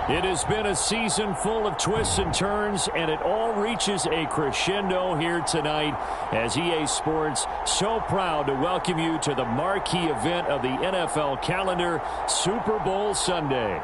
It has been a season full of twists and turns, and it all reaches a crescendo here tonight as EA Sports so proud to welcome you to the marquee event of the NFL calendar, Super Bowl Sunday.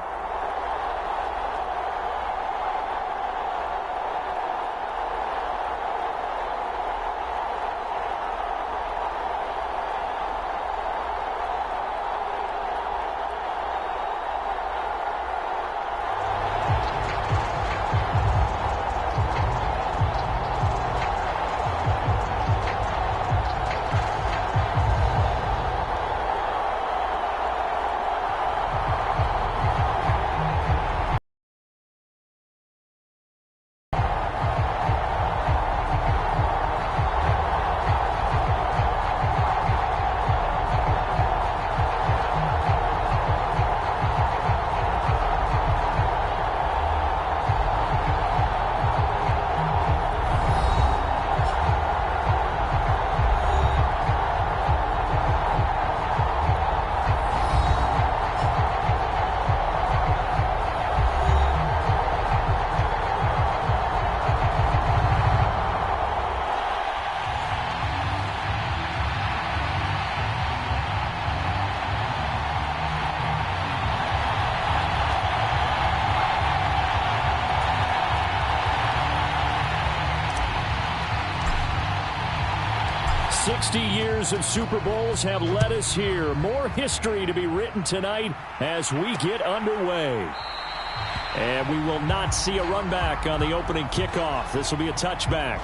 Years of Super Bowls have led us here. More history to be written tonight as we get underway. And we will not see a run back on the opening kickoff. This will be a touchback.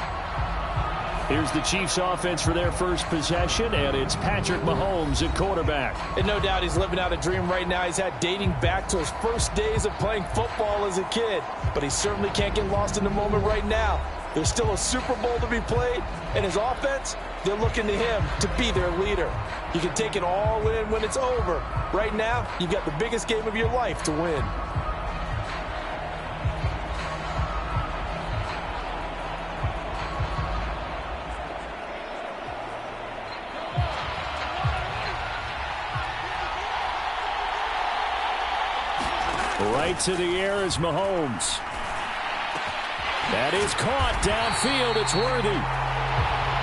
Here's the Chiefs offense for their first possession, and it's Patrick Mahomes at quarterback. And no doubt he's living out a dream right now. He's had dating back to his first days of playing football as a kid. But he certainly can't get lost in the moment right now. There's still a Super Bowl to be played, and his offense, they're looking to him to be their leader. You can take it all in when it's over. Right now, you've got the biggest game of your life to win. Right to the air is Mahomes. That is caught downfield. It's worthy.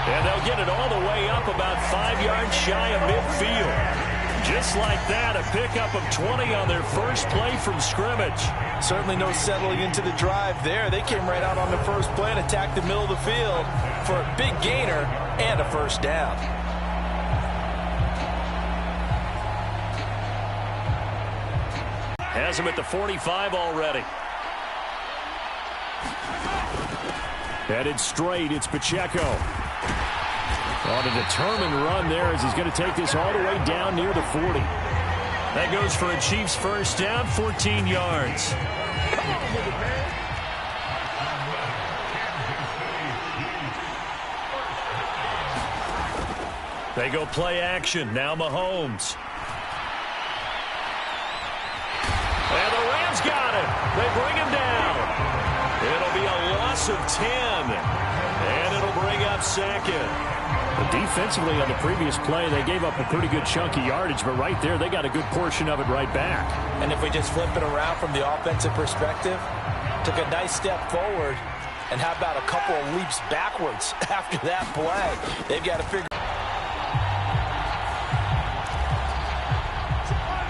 And they'll get it all the way up about 5 yards shy of midfield. Just like that, a pickup of 20 on their first play from scrimmage. Certainly no settling into the drive there. They came right out on the first play and attacked the middle of the field for a big gainer and a first down. Has him at the 45 already. Headed straight, it's Pacheco. On a determined run there as he's going to take this all the way down near the 40. That goes for a Chiefs first down, 14 yards. They go play action. Now Mahomes. And the Rams got him. They bring him down. It'll be a loss of 10. And it'll bring up second. But defensively on the previous play, they gave up a pretty good chunk of yardage. But right there, they got a good portion of it right back. And if we just flip it around from the offensive perspective, took a nice step forward. And how about a couple of leaps backwards after that play? They've got to figure.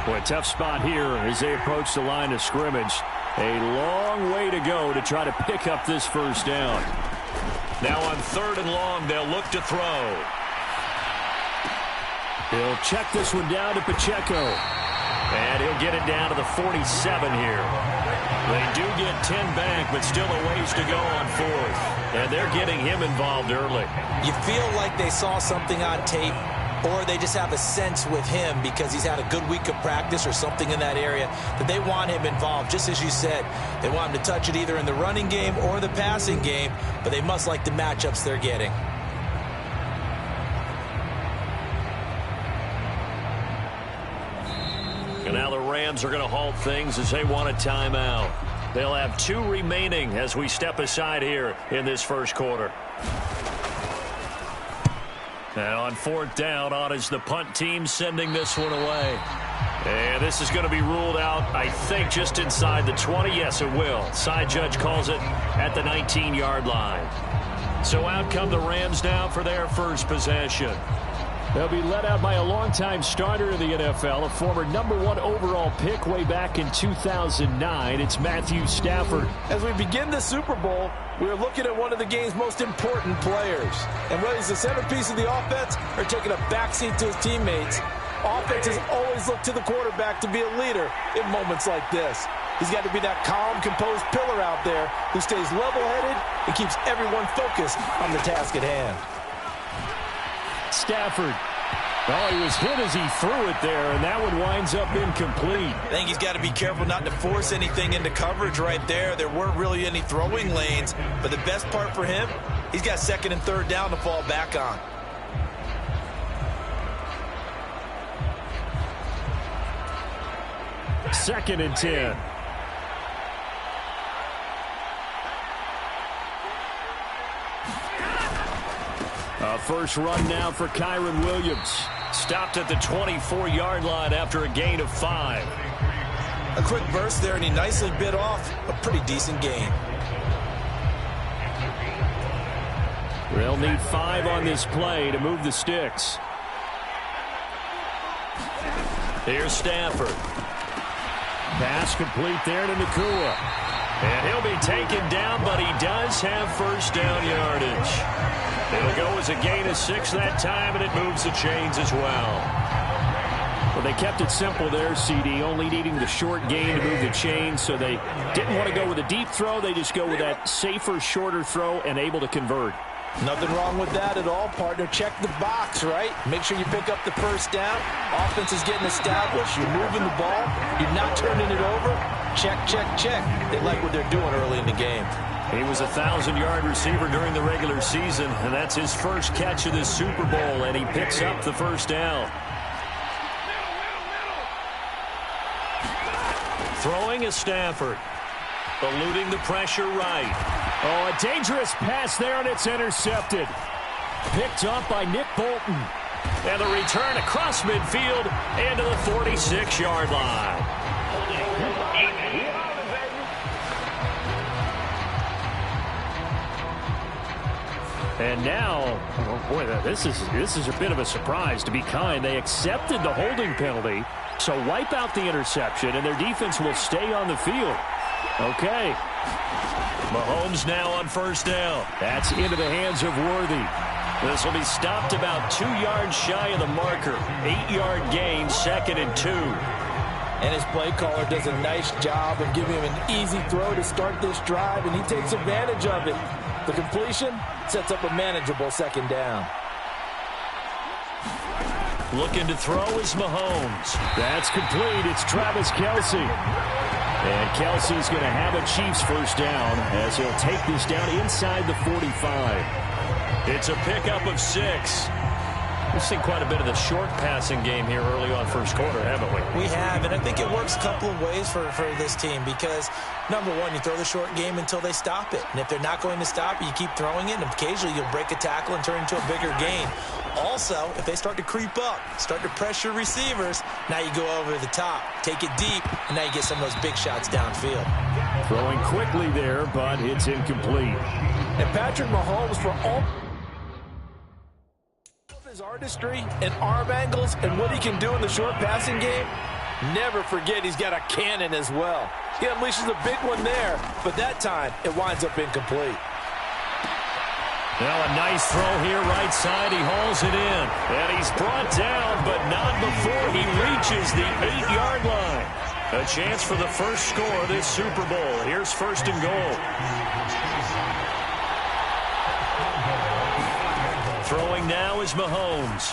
Boy, tough spot here as they approach the line of scrimmage. A long way to go to try to pick up this first down. Now on 3rd and long, they'll look to throw. He'll check this one down to Pacheco. And he'll get it down to the 47 here. They do get 10 back, but still a ways to go on 4th. And they're getting him involved early. You feel like they saw something on tape, or they just have a sense with him because he's had a good week of practice or something in that area that they want him involved. Just as you said, they want him to touch it either in the running game or the passing game, but they must like the matchups they're getting. And now the Rams are going to halt things as they want a timeout. They'll have 2 remaining as we step aside here in this first quarter. And on 4th down, on is the punt team sending this one away. And this is going to be ruled out, I think, just inside the 20. Yes, it will. Side judge calls it at the 19-yard line. So out come the Rams now for their first possession. They'll be led out by a longtime starter in the NFL, a former #1 overall pick way back in 2009. It's Matthew Stafford. As we begin the Super Bowl, we're looking at one of the game's most important players. And whether he's the centerpiece of the offense or taking a backseat to his teammates, offenses always look to the quarterback to be a leader in moments like this. He's got to be that calm, composed pillar out there who stays level-headed and keeps everyone focused on the task at hand. Stafford. Oh, he was hit as he threw it there, and that one winds up incomplete. I think he's got to be careful not to force anything into coverage right there. There weren't really any throwing lanes, but the best part for him, he's got 2nd and 3rd down to fall back on. Second and 10. A first run now for Kyren Williams. Stopped at the 24-yard line after a gain of 5. A quick burst there, and he nicely bit off a pretty decent gain. They'll need 5 on this play to move the sticks. Here's Stafford. Pass complete there to Nakua. And he'll be taken down, but he does have first down yardage. It'll go as a gain of 6 that time, and it moves the chains as well. Well, they kept it simple there, CD, only needing the short gain to move the chains, so they didn't want to go with a deep throw. They just go with that safer, shorter throw and able to convert. Nothing wrong with that at all, partner. Check the box, right? Make sure you pick up the first down. Offense is getting established. You're moving the ball. You're not turning it over. Check, check, check. They like what they're doing early in the game. He was a 1,000-yard receiver during the regular season, and that's his first catch of this Super Bowl, and he picks up the first down. Throwing is Stafford. Eluding the pressure right. Oh, a dangerous pass there, and it's intercepted. Picked up by Nick Bolton. And the return across midfield and to the 46-yard line. And now, oh boy, this is a bit of a surprise, to be kind. They accepted the holding penalty, so wipe out the interception, and their defense will stay on the field. Okay. Mahomes now on first down. That's into the hands of Worthy. This will be stopped about 2 yards shy of the marker. 8-yard gain, 2nd and 2. And his play caller does a nice job of giving him an easy throw to start this drive, and he takes advantage of it. The completion sets up a manageable 2nd down. Looking to throw is Mahomes. That's complete. It's Travis Kelce. And Kelce's going to have a Chiefs first down as he'll take this down inside the 45. It's a pickup of 6. We've seen quite a bit of the short passing game here early on first quarter, haven't we? We have, and I think it works a couple of ways for this team because, number one, you throw the short game until they stop it. And if they're not going to stop it, you keep throwing it, and occasionally you'll break a tackle and turn into a bigger gain. Also, if they start to creep up, start to pressure receivers, now you go over the top, take it deep, and now you get some of those big shots downfield. Throwing quickly there, but it's incomplete. And Patrick Mahomes, for all his artistry and arm angles and what he can do in the short passing game, never forget he's got a cannon as well. He unleashes a big one there, but that time it winds up incomplete. Now a nice throw here right side. He hauls it in. And he's brought down, but not before he reaches the 8-yard line. A chance for the first score of this Super Bowl. Here's first and goal. Throwing now is Mahomes.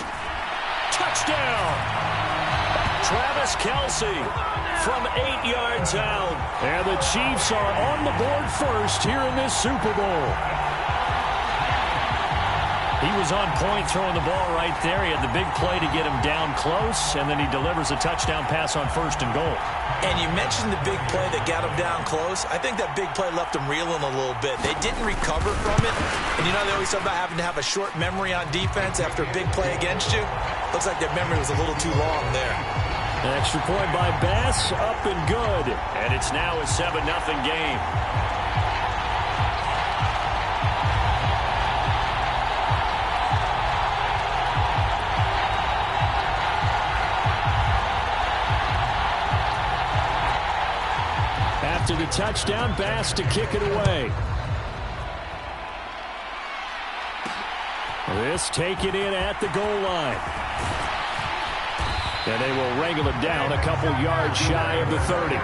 Touchdown! Travis Kelce from 8 yards out. And the Chiefs are on the board first here in this Super Bowl. He was on point throwing the ball right there. He had the big play to get him down close, and then he delivers a touchdown pass on first and goal. And you mentioned the big play that got him down close. I think that big play left him reeling a little bit. They didn't recover from it. And you know they always talk about having to have a short memory on defense after a big play against you. Looks like their memory was a little too long there. An extra point by Bass, up and good. And it's now a 7-0 game. After the touchdown, Bass to kick it away. This taken in at the goal line. And they will wrangle it down a couple yards shy of the 30.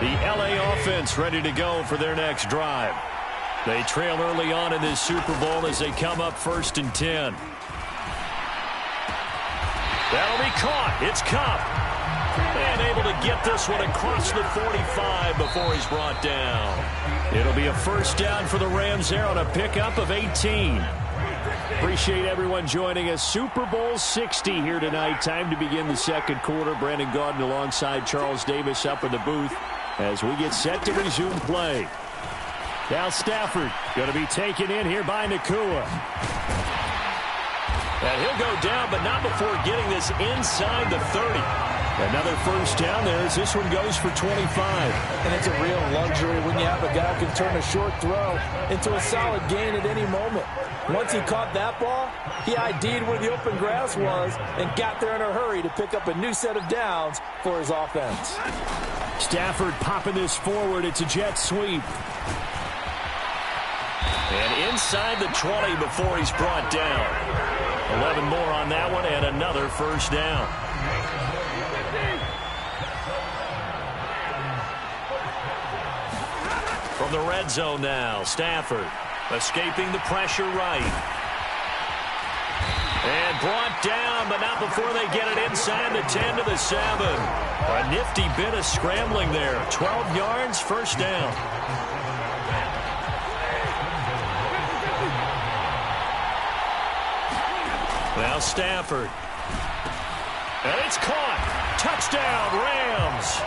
The LA offense ready to go for their next drive. They trail early on in this Super Bowl as they come up 1st and 10. That'll be caught. It's Cup. And able to get this one across the 45 before he's brought down. It'll be a 1st down for the Rams there on a pickup of 18. Appreciate everyone joining us. Super Bowl 60 here tonight. Time to begin the second quarter. Brandon Gaudin alongside Charles Davis up in the booth as we get set to resume play. Now Stafford going to be taken in here by Nakua. And he'll go down, but not before getting this inside the 30. Another 1st down there as this one goes for 25. And it's a real luxury when you have a guy who can turn a short throw into a solid gain at any moment. Once he caught that ball, he ID'd where the open grass was and got there in a hurry to pick up a new set of downs for his offense. Stafford popping this forward. It's a jet sweep. And inside the 20 before he's brought down. 11 more on that one and another 1st down. From the red zone now, Stafford escaping the pressure right. And brought down, but not before they get it inside the 10 to the 7. A nifty bit of scrambling there. 12 yards, 1st down. Now Stafford. And it's caught. Touchdown, Rams.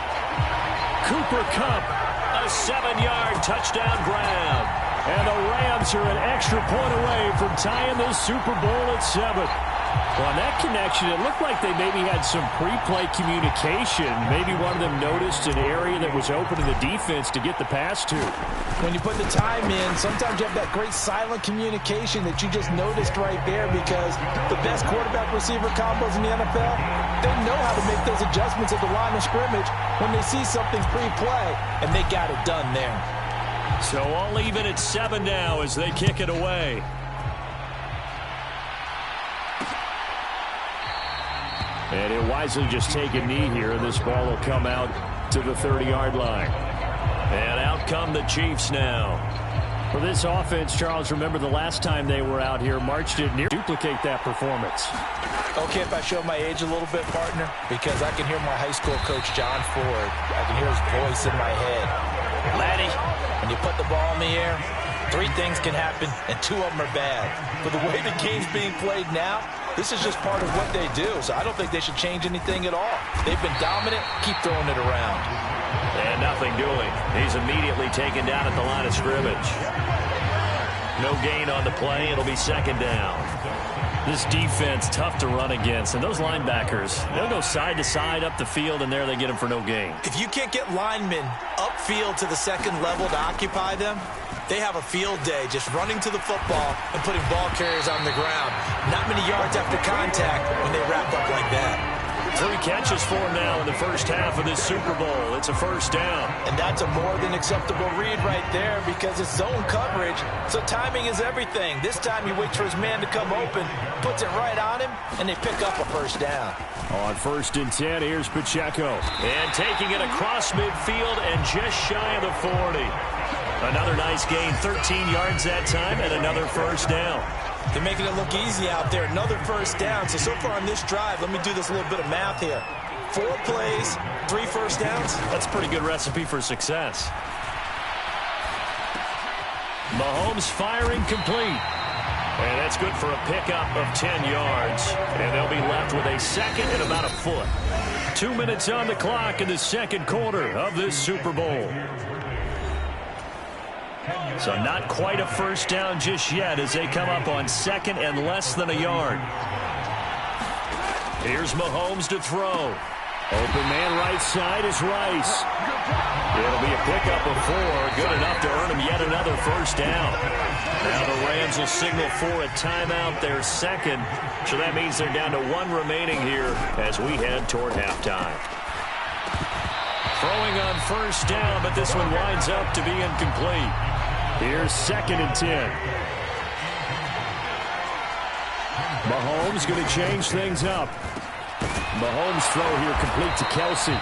Cooper Kupp. A 7-yard touchdown grab. And the Rams are an extra point away from tying this Super Bowl at 7. Well, on that connection, it looked like they maybe had some pre-play communication. Maybe one of them noticed an area that was open to the defense to get the pass to. When you put the time in, sometimes you have that great silent communication that you just noticed right there, because the best quarterback-receiver combos in the NFL, they know how to make those adjustments at the line of scrimmage when they see something pre-play, and they got it done there. So all even at 7 now as they kick it away. And he'll wisely just take a knee here, and this ball will come out to the 30-yard line. And out come the Chiefs now. For this offense, Charles, remember the last time they were out here, March did near duplicate that performance. Okay, if I show my age a little bit, partner, because I can hear my high school coach, John Ford. I can hear his voice in my head. Laddie, when you put the ball in the air, 3 things can happen, and 2 of them are bad. But the way the game's being played now, this is just part of what they do, so I don't think they should change anything at all. They've been dominant. Keep throwing it around. And nothing doing. He's immediately taken down at the line of scrimmage. No gain on the play. It'll be 2nd down. This defense, tough to run against. And those linebackers, they'll go side to side up the field, and there they get them for no gain. If you can't get linemen upfield to the 2nd level to occupy them, they have a field day just running to the football and putting ball carriers on the ground. Not many yards after contact when they wrap up like that. 3 catches for him now in the first half of this Super Bowl. It's a 1st down. And that's a more than acceptable read right there, because it's zone coverage, so timing is everything. This time he waits for his man to come open, puts it right on him, and they pick up a 1st down. On 1st and 10, here's Pacheco. And taking it across midfield and just shy of the 40. Another nice gain, 13 yards that time, and another 1st down. They're making it look easy out there. Another 1st down. So far on this drive, let me do this little bit of math here. 4 plays, 3 1st downs. That's a pretty good recipe for success. Mahomes firing complete. And that's good for a pickup of 10 yards. And they'll be left with a 2nd and about a foot. 2 minutes on the clock in the second quarter of this Super Bowl. So not quite a 1st down just yet as they come up on 2nd and less than a yard. Here's Mahomes to throw. Open man right side is Rice. It'll be a pickup of 4, good enough to earn him yet another first down. Now the Rams will signal for a timeout, their second. So that means they're down to 1 remaining here as we head toward halftime. Throwing on first down, but this one winds up to be incomplete. Here's 2nd and 10. Mahomes going to change things up. Mahomes throw here complete to Kelsey.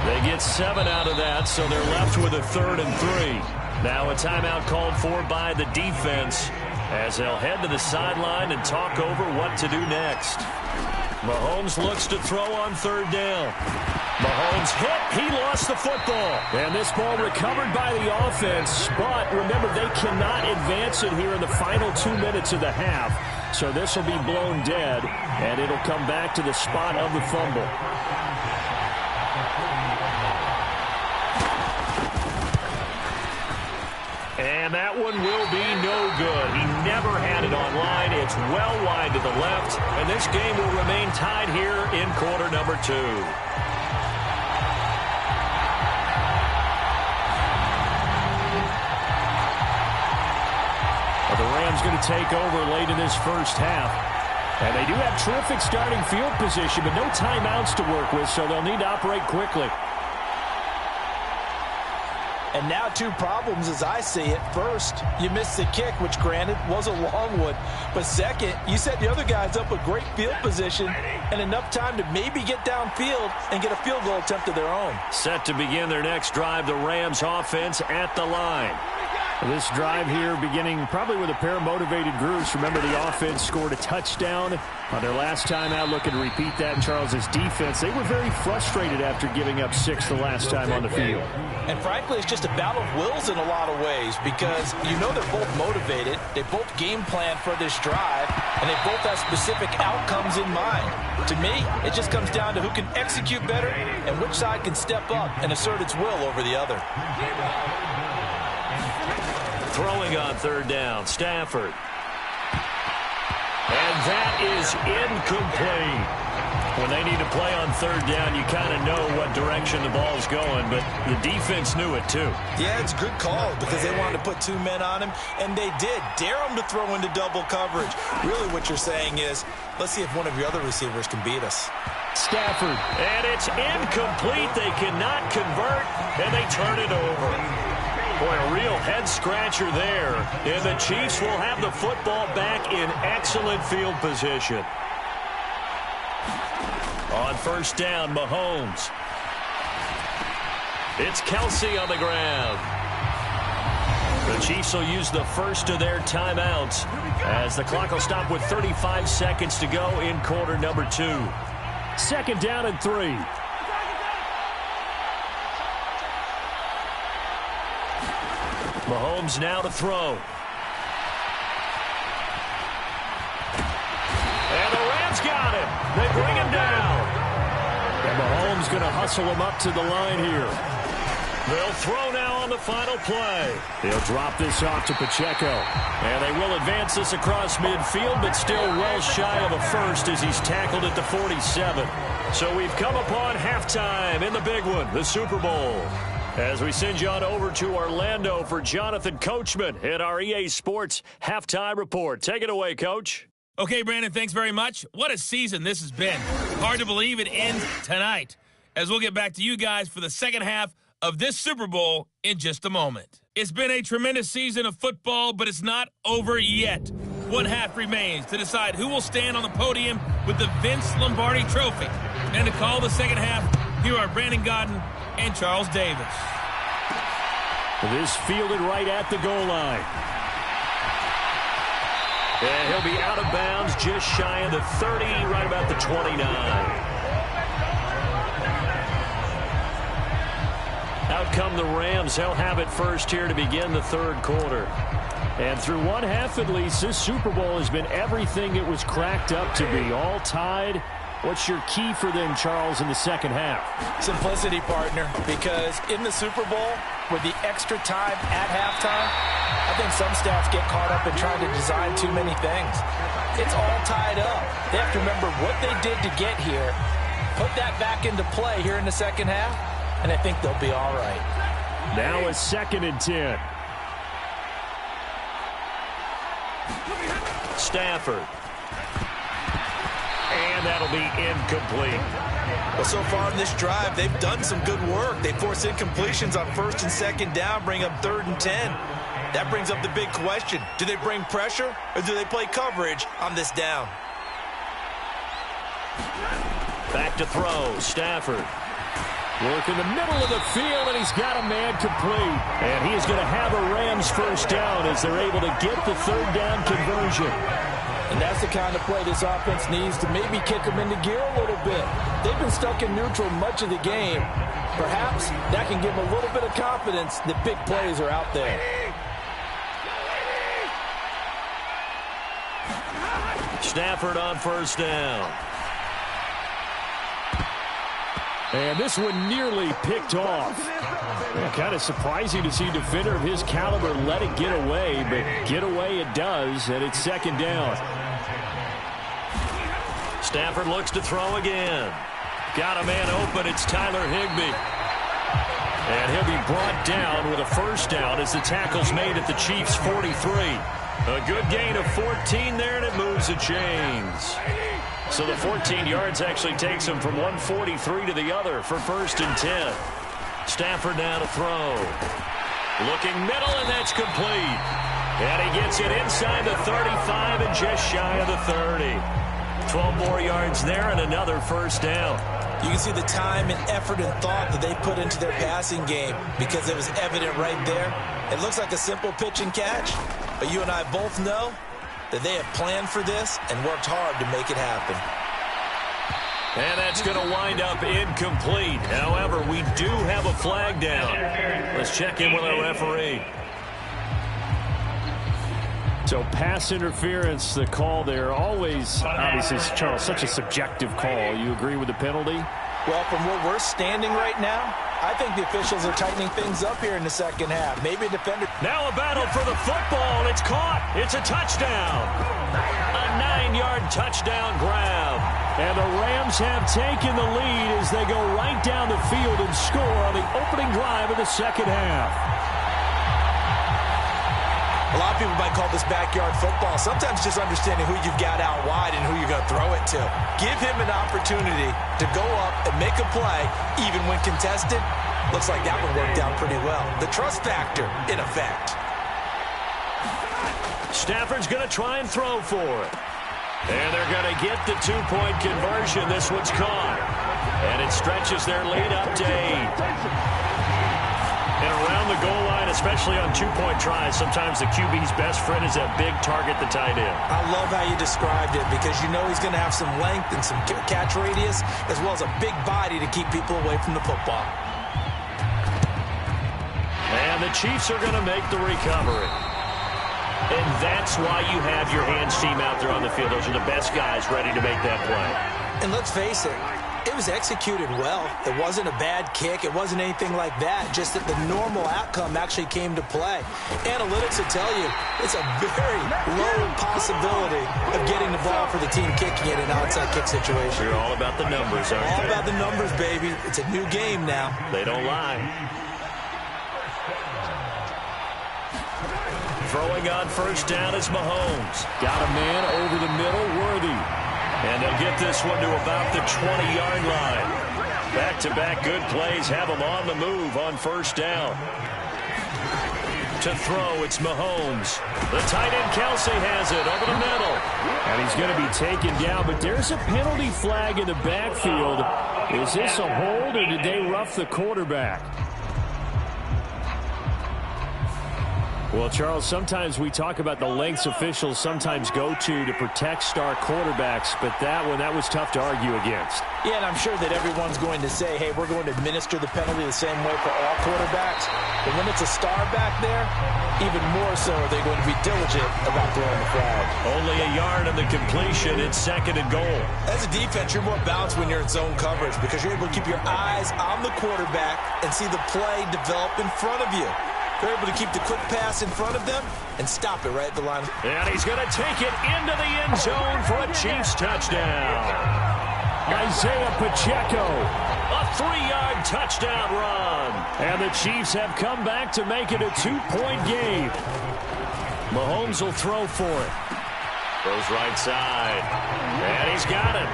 They get 7 out of that, so they're left with a 3rd and 3. Now a timeout called for by the defense as they'll head to the sideline and talk over what to do next. Mahomes looks to throw on 3rd down. Mahomes hit. He lost the football. And this ball recovered by the offense. But remember, they cannot advance it here in the final 2 minutes of the half. So this will be blown dead, and it'll come back to the spot of the fumble. And that one will be no good. He never had it online. It's well wide to the left, and this game will remain tied here in quarter number 2. The Rams going to take over late in this first half. And they do have terrific starting field position, but no timeouts to work with, so they'll need to operate quickly. And now 2 problems as I see it. First, you missed the kick, which granted was a long one. But second, you set the other guys up with great field position and enough time to maybe get downfield and get a field goal attempt of their own. Set to begin their next drive, the Rams offense at the line. This drive here beginning probably with a pair of motivated groups. Remember, the offense scored a touchdown on their last time out. Looking to repeat that in Charles's defense. They were very frustrated after giving up 6 the last time on the field. And frankly, it's just a battle of wills in a lot of ways because you know they're both motivated. They both game plan for this drive, and they both have specific outcomes in mind. To me, it just comes down to who can execute better and which side can step up and assert its will over the other. Throwing on 3rd down, Stafford. And that is incomplete. When they need to play on 3rd down, you kind of know what direction the ball's going, but the defense knew it too. Yeah, it's a good call because they wanted to put 2 men on him, and they did. Dare him to throw into double coverage. Really what you're saying is, let's see if one of your other receivers can beat us. Stafford. And it's incomplete. They cannot convert, and they turn it over. Boy, a real head-scratcher there. And the Chiefs will have the football back in excellent field position. On 1st down, Mahomes. It's Kelsey on the ground. The Chiefs will use the first of their timeouts as the clock will stop with 35 seconds to go in quarter number 2. 2nd down and 3. Mahomes now to throw. And the Rams got him. They bring him down. And Mahomes going to hustle him up to the line here. They'll throw now on the final play. They'll drop this off to Pacheco. And they will advance this across midfield, but still well shy of a first as he's tackled at the 47. So we've come upon halftime in the big one, the Super Bowl. As we send you on over to Orlando for Jonathan Coachman at our EA Sports Halftime Report. Take it away, Coach. Okay, Brandon, thanks very much. What a season this has been. Hard to believe it ends tonight, as we'll get back to you guys for the second half of this Super Bowl in just a moment. It's been a tremendous season of football, but it's not over yet. One half remains to decide who will stand on the podium with the Vince Lombardi Trophy. And to call the second half, here are Brandon Godden and Charles Davis. This fielded right at the goal line. And he'll be out of bounds just shy of the 30, right about the 29. Out come the Rams. They'll have it first here to begin the 3rd quarter. And through one half at least, this Super Bowl has been everything it was cracked up to be. All tied. What's your key for them, Charles, in the second half? Simplicity, partner, because in the Super Bowl, with the extra time at halftime, I think some staffs get caught up in trying to design too many things. It's all tied up. They have to remember what they did to get here, put that back into play here in the second half, and I think they'll be all right. Now a 2nd and 10. Stafford. And that'll be incomplete. Well, so far in this drive, they've done some good work. They force incompletions on 1st and 2nd down, bring up 3rd and 10. That brings up the big question. Do they bring pressure or do they play coverage on this down? Back to throw. Stafford. Work in the middle of the field, and he's got a man complete. And he is going to have a Rams first down as they're able to get the 3rd down conversion. And that's the kind of play this offense needs to maybe kick them into gear a little bit. They've been stuck in neutral much of the game. Perhaps that can give them a little bit of confidence that big plays are out there. Stafford on 1st down. And this one nearly picked off. Yeah, kind of surprising to see a defender of his caliber let it get away, but get away it does, and it's 2nd down. Stafford looks to throw again. Got a man open. It's Tyler Higbee. And he'll be brought down with a first down as the tackle's made at the Chiefs' 43. A good gain of 14 there, and it moves the chains. So the 14 yards actually takes him from 143 to the other for 1st and 10. Stafford now to throw. Looking middle, and that's complete. And he gets it inside the 35 and just shy of the 30. 12 more yards there and another first down. You can see the time and effort and thought that they put into their passing game because it was evident right there. It looks like a simple pitch and catch, but you and I both know that they have planned for this and worked hard to make it happen. And that's going to wind up incomplete. However, we do have a flag down. Let's check in with our referee. So pass interference, the call there. Always, obviously, Charles, such a subjective call. You agree with the penalty? Well, from where we're standing right now, I think the officials are tightening things up here in the second half. Maybe a defender. Now a battle for the football. It's caught. It's a touchdown. A 9-yard touchdown grab. And the Rams have taken the lead as they go right down the field and score on the opening drive of the second half. A lot of people might call this backyard football. Sometimes just understanding who you've got out wide and who you're going to throw it to. Give him an opportunity to go up and make a play, even when contested. Looks like that one worked out pretty well. The trust factor, in effect. Stafford's going to try and throw for it. And they're going to get the 2-point conversion. This one's caught. And it stretches their lead up to 8. And around the goal line, especially on 2-point tries, sometimes the QB's best friend is that big target, the tight end. I love how you described it because you know he's going to have some length and some catch radius as well as a big body to keep people away from the football. And the Chiefs are going to make the recovery. And that's why you have your hands team out there on the field. Those are the best guys ready to make that play. And let's face it, it was executed well. It wasn't a bad kick. It wasn't anything like that. Just that the normal outcome actually came to play. Analytics will tell you it's a very low possibility of getting the ball for the team kicking it in an onside kick situation. You're all about the numbers, aren't you? All about the numbers, baby. It's a new game now. They don't lie. Throwing on first down is Mahomes. Got a man over the middle, Worthy. And they'll get this one to about the 20-yard line. Back-to-back good plays have them on the move on first down. To throw, it's Mahomes. The tight end, Kelsey, has it over the middle. And he's going to be taken down, but there's a penalty flag in the backfield. Is this a hold, or did they rough the quarterback? Well, Charles, sometimes we talk about the lengths officials sometimes go to protect star quarterbacks, but that was tough to argue against. Yeah, and I'm sure that everyone's going to say, hey, we're going to administer the penalty the same way for all quarterbacks. But when it's a star back there, even more so are they going to be diligent about throwing the flag. Only a yard on the completion. It's 2nd and goal. As a defense, you're more balanced when you're in zone coverage because you're able to keep your eyes on the quarterback and see the play develop in front of you. They're able to keep the quick pass in front of them and stop it right at the line. And he's going to take it into the end zone for a Chiefs touchdown. Isaiah Pacheco, a 3-yard touchdown run. And the Chiefs have come back to make it a 2-point game. Mahomes will throw for it. Goes right side. And he's got it.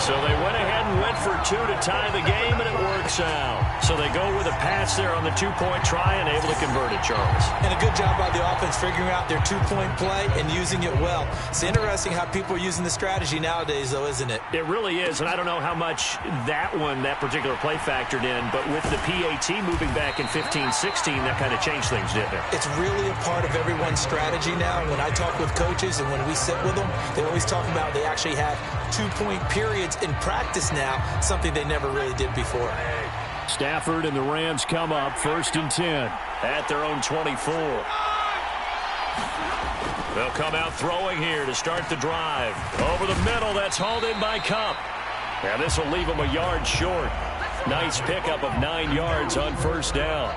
So they went ahead and went for 2 to tie the game, and it works out. So they go with a pass there on the 2-point try and able to convert it, Charles. And a good job by the offense figuring out their 2-point play and using it well. It's interesting how people are using the strategy nowadays, though, isn't it? It really is, and I don't know how much that particular play factored in, but with the PAT moving back in 15-16, that kind of changed things, didn't it? It's really a part of everyone's strategy now. When I talk with coaches and when we sit with them, they always talk about they actually have 2-point periods in practice now, something they never really did before. Stafford and the Rams come up 1st and 10 at their own 24. They'll come out throwing here to start the drive. Over the middle, that's hauled in by Cup. Now this will leave them a yard short. Nice pickup of 9 yards on 1st down.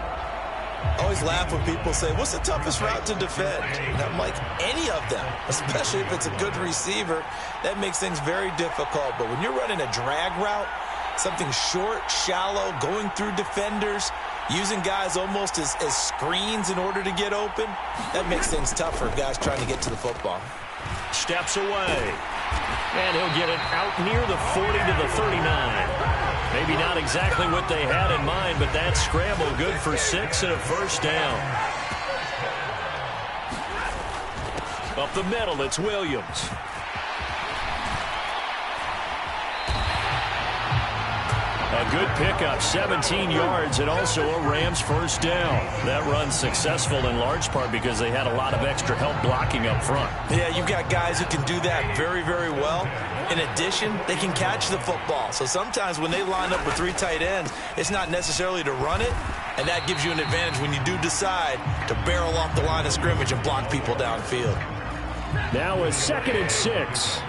I always laugh when people say, what's the toughest route to defend? And I'm like, any of them, especially if it's a good receiver. That makes things very difficult. But when you're running a drag route, something short, shallow, going through defenders, using guys almost as screens in order to get open, that makes things tough for guys trying to get to the football. Steps away. And he'll get it out near the 40 to the 39. Maybe not exactly what they had in mind, but that scramble good for 6 and a 1st down. Up the middle, it's Williams. A good pickup, 17 yards, and also a Rams 1st down. That run's successful in large part because they had a lot of extra help blocking up front. Yeah, you've got guys who can do that very, very well. In addition, they can catch the football. So sometimes when they line up with 3 tight ends, it's not necessarily to run it, and that gives you an advantage when you do decide to barrel off the line of scrimmage and block people downfield. Now a 2nd and 6.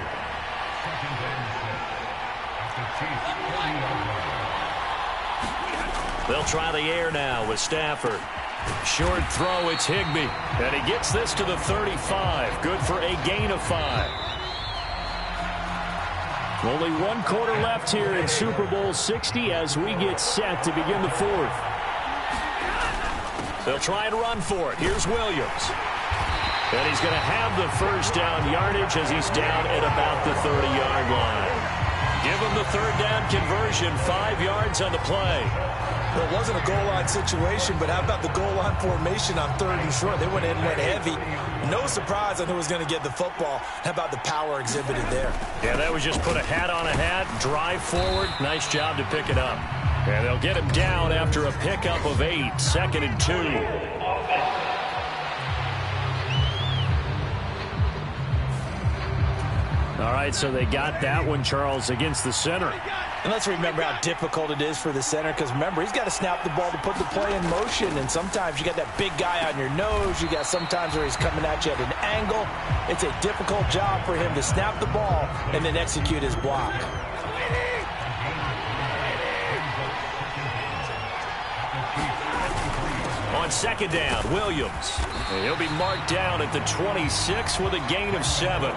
They'll try the air now with Stafford. Short throw, it's Higbee. And he gets this to the 35. Good for a gain of 5. Only 1 quarter left here in Super Bowl 60 as we get set to begin the 4th. They'll try and run for it. Here's Williams. And he's going to have the 1st down yardage as he's down at about the 30-yard line. Give him the 3rd down conversion, 5 yards on the play. Well, it wasn't a goal line situation, but how about the goal line formation on 3rd and short? They went in, went heavy. No surprise on who was going to get the football. How about the power exhibited there? Yeah, that was just put a hat on a hat, drive forward. Nice job to pick it up. And they'll get him down after a pickup of 8, 2nd and 2. All right, so they got that one, Charles, against the center. And let's remember how difficult it is for the center, because remember, he's got to snap the ball to put the play in motion, and sometimes you got that big guy on your nose. You got sometimes where he's coming at you at an angle. It's a difficult job for him to snap the ball and then execute his block. On 2nd down, Williams. And he'll be marked down at the 26 with a gain of 7.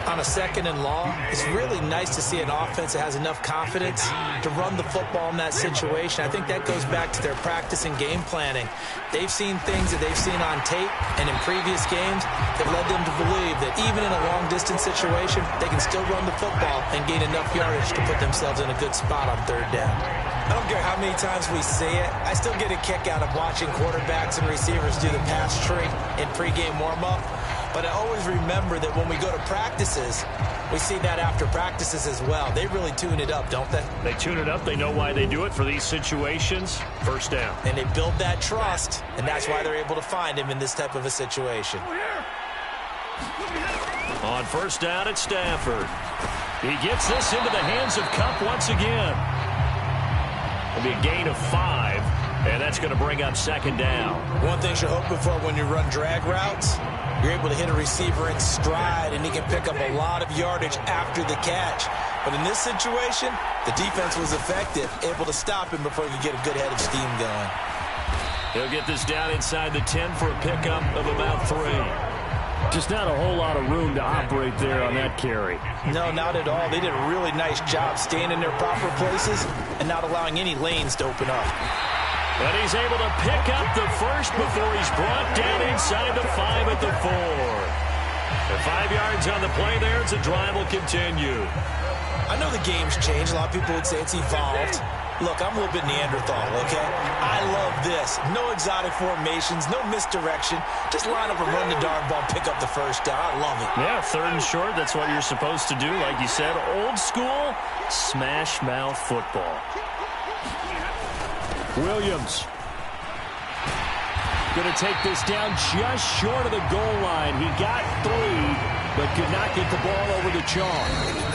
On a 2nd and long, it's really nice to see an offense that has enough confidence to run the football in that situation. I think that goes back to their practice and game planning. They've seen things that they've seen on tape and in previous games that led them to believe that even in a long-distance situation, they can still run the football and gain enough yardage to put themselves in a good spot on 3rd down. I don't care how many times we see it. I still get a kick out of watching quarterbacks and receivers do the pass tree in pregame warm-up. But I always remember that when we go to practices, we see that after practices as well. They really tune it up, don't they? They tune it up. They know why they do it for these situations. 1st down. And they build that trust, and that's why they're able to find him in this type of a situation. On 1st down at Stafford. He gets this into the hands of Cup once again. It'll be a gain of 5, and that's going to bring up 2nd down. One thing you're hoping for when you run drag routes, you're able to hit a receiver in stride, and he can pick up a lot of yardage after the catch. But in this situation, the defense was effective, able to stop him before he could get a good head of steam going. He'll get this down inside the 10 for a pickup of about 3. Just not a whole lot of room to operate there on that carry. No, not at all. They did a really nice job staying in their proper places and not allowing any lanes to open up. But he's able to pick up the first before he's brought down inside the 5 at the 4. And 5 yards on the play there as the drive will continue. I know the game's changed. A lot of people would say it's evolved. Look, I'm a little bit Neanderthal, okay? I love this. No exotic formations, no misdirection. Just line up and run the darn ball, pick up the first down. I love it. Yeah, 3rd and short, that's what you're supposed to do. Like you said, old school, smash mouth football. Williams going to take this down just short of the goal line. He got 3, but could not get the ball over the chalk.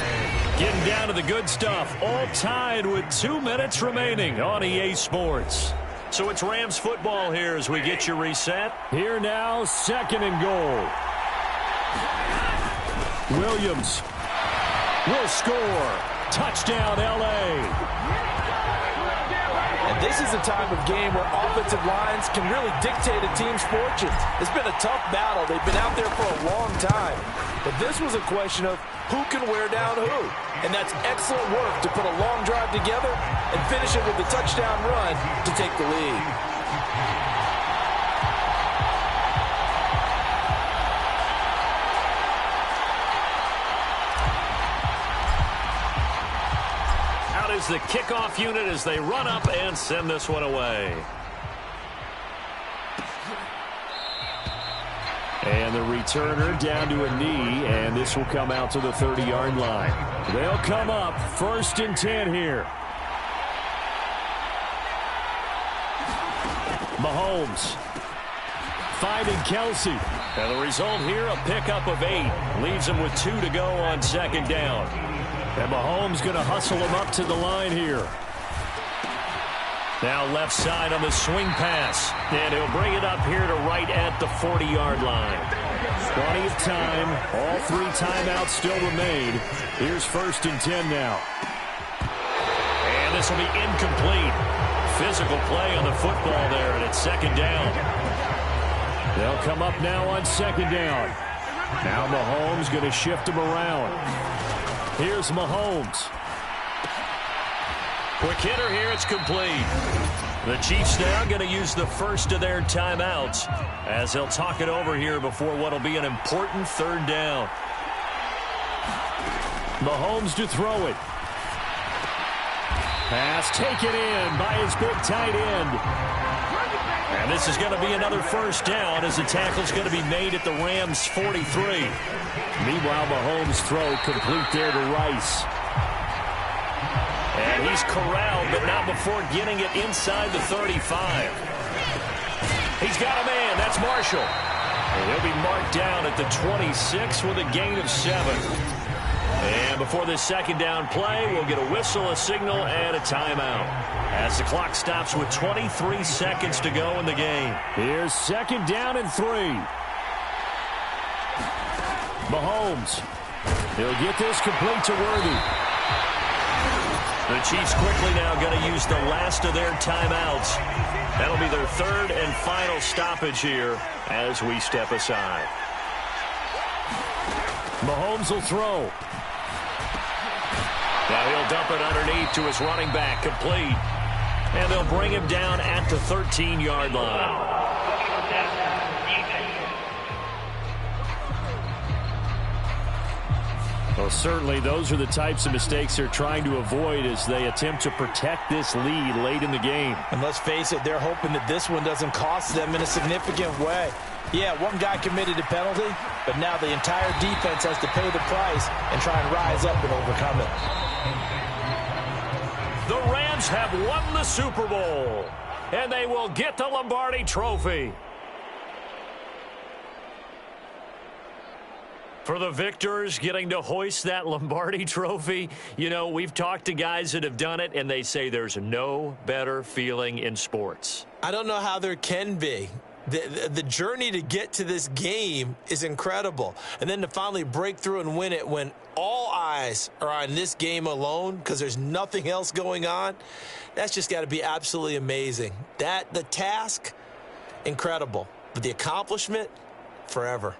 Getting down to the good stuff. All tied with 2 minutes remaining on EA Sports. So it's Rams football here as we get you reset. Here now, 2nd and goal. Williams will score. Touchdown, L.A. And this is a time of game where offensive lines can really dictate a team's fortunes. It's been a tough battle. They've been out there for a long time. But this was a question of who can wear down who. And that's excellent work to put a long drive together and finish it with a touchdown run to take the lead. Out is the kickoff unit as they run up and send this one away. And the returner down to a knee, and this will come out to the 30-yard line. They'll come up 1st and 10 here. Mahomes finding Kelsey. And the result here, a pickup of 8. Leaves him with 2 to go on 2nd down. And Mahomes going to hustle him up to the line here. Now left side on the swing pass. And he'll bring it up here to right at the 40-yard line. Plenty of time. All 3 timeouts still remain. Here's 1st and 10 now. And this will be incomplete. Physical play on the football there, and it's 2nd down. They'll come up now on 2nd down. Now Mahomes going to shift him around. Here's Mahomes. Quick hitter here, it's complete. The Chiefs now going to use the first of their timeouts as they'll talk it over here before what will be an important 3rd down. Mahomes to throw it. Pass taken in by his big tight end. And this is going to be another 1st down as the tackle's going to be made at the Rams 43. Meanwhile, Mahomes' throw complete there to Rice. And he's corralled, but not before getting it inside the 35. He's got a man. That's Marshall. And he'll be marked down at the 26 with a gain of 7. And before this 2nd down play, we'll get a whistle, a signal, and a timeout as the clock stops with 23 seconds to go in the game. Here's 2nd down and 3. Mahomes. He'll get this complete to Worthy. The Chiefs quickly now going to use the last of their timeouts. That'll be their 3rd and final stoppage here as we step aside. Mahomes will throw. Now he'll dump it underneath to his running back, complete. And they'll bring him down at the 13-yard line. Well, certainly those are the types of mistakes they're trying to avoid as they attempt to protect this lead late in the game. And let's face it, they're hoping that this one doesn't cost them in a significant way. Yeah, one guy committed a penalty, but now the entire defense has to pay the price and try and rise up and overcome it. The Rams have won the Super Bowl, and they will get the Lombardi Trophy. For the victors getting to hoist that Lombardi Trophy, you know, we've talked to guys that have done it, and they say there's no better feeling in sports. I don't know how there can be. The journey to get to this game is incredible. And then to finally break through and win it when all eyes are on this game alone because there's nothing else going on, that's just got to be absolutely amazing. The task incredible. But the accomplishment, forever.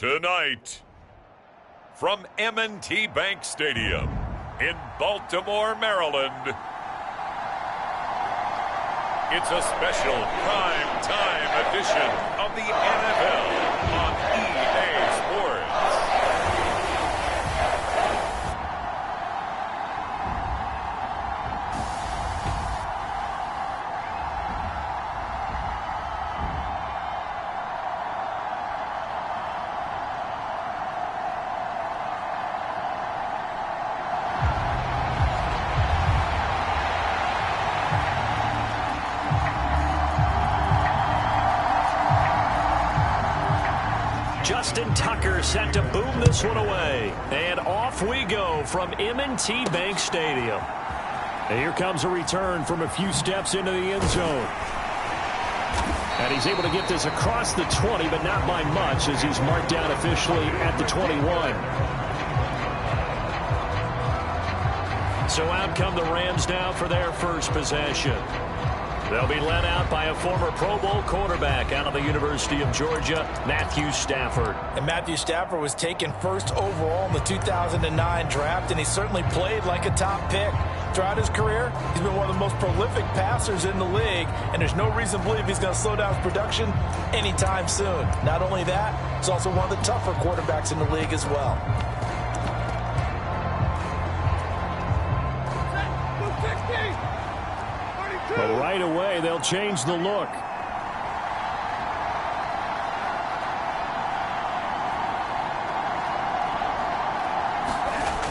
Tonight, from M&T Bank Stadium in Baltimore, Maryland, it's a special prime time edition of the NFL on EA Sports. Justin Tucker set to boom this one away. And off we go from M&T Bank Stadium. And here comes a return from a few steps into the end zone. And he's able to get this across the 20, but not by much, as he's marked down officially at the 21. So out come the Rams now for their first possession. They'll be led out by a former Pro Bowl quarterback out of the University of Georgia, Matthew Stafford. And Matthew Stafford was taken first overall in the 2009 draft, and he certainly played like a top pick. Throughout his career, he's been one of the most prolific passers in the league, and there's no reason to believe he's going to slow down his production anytime soon. Not only that, he's also one of the tougher quarterbacks in the league as well. But right away, they'll change the look.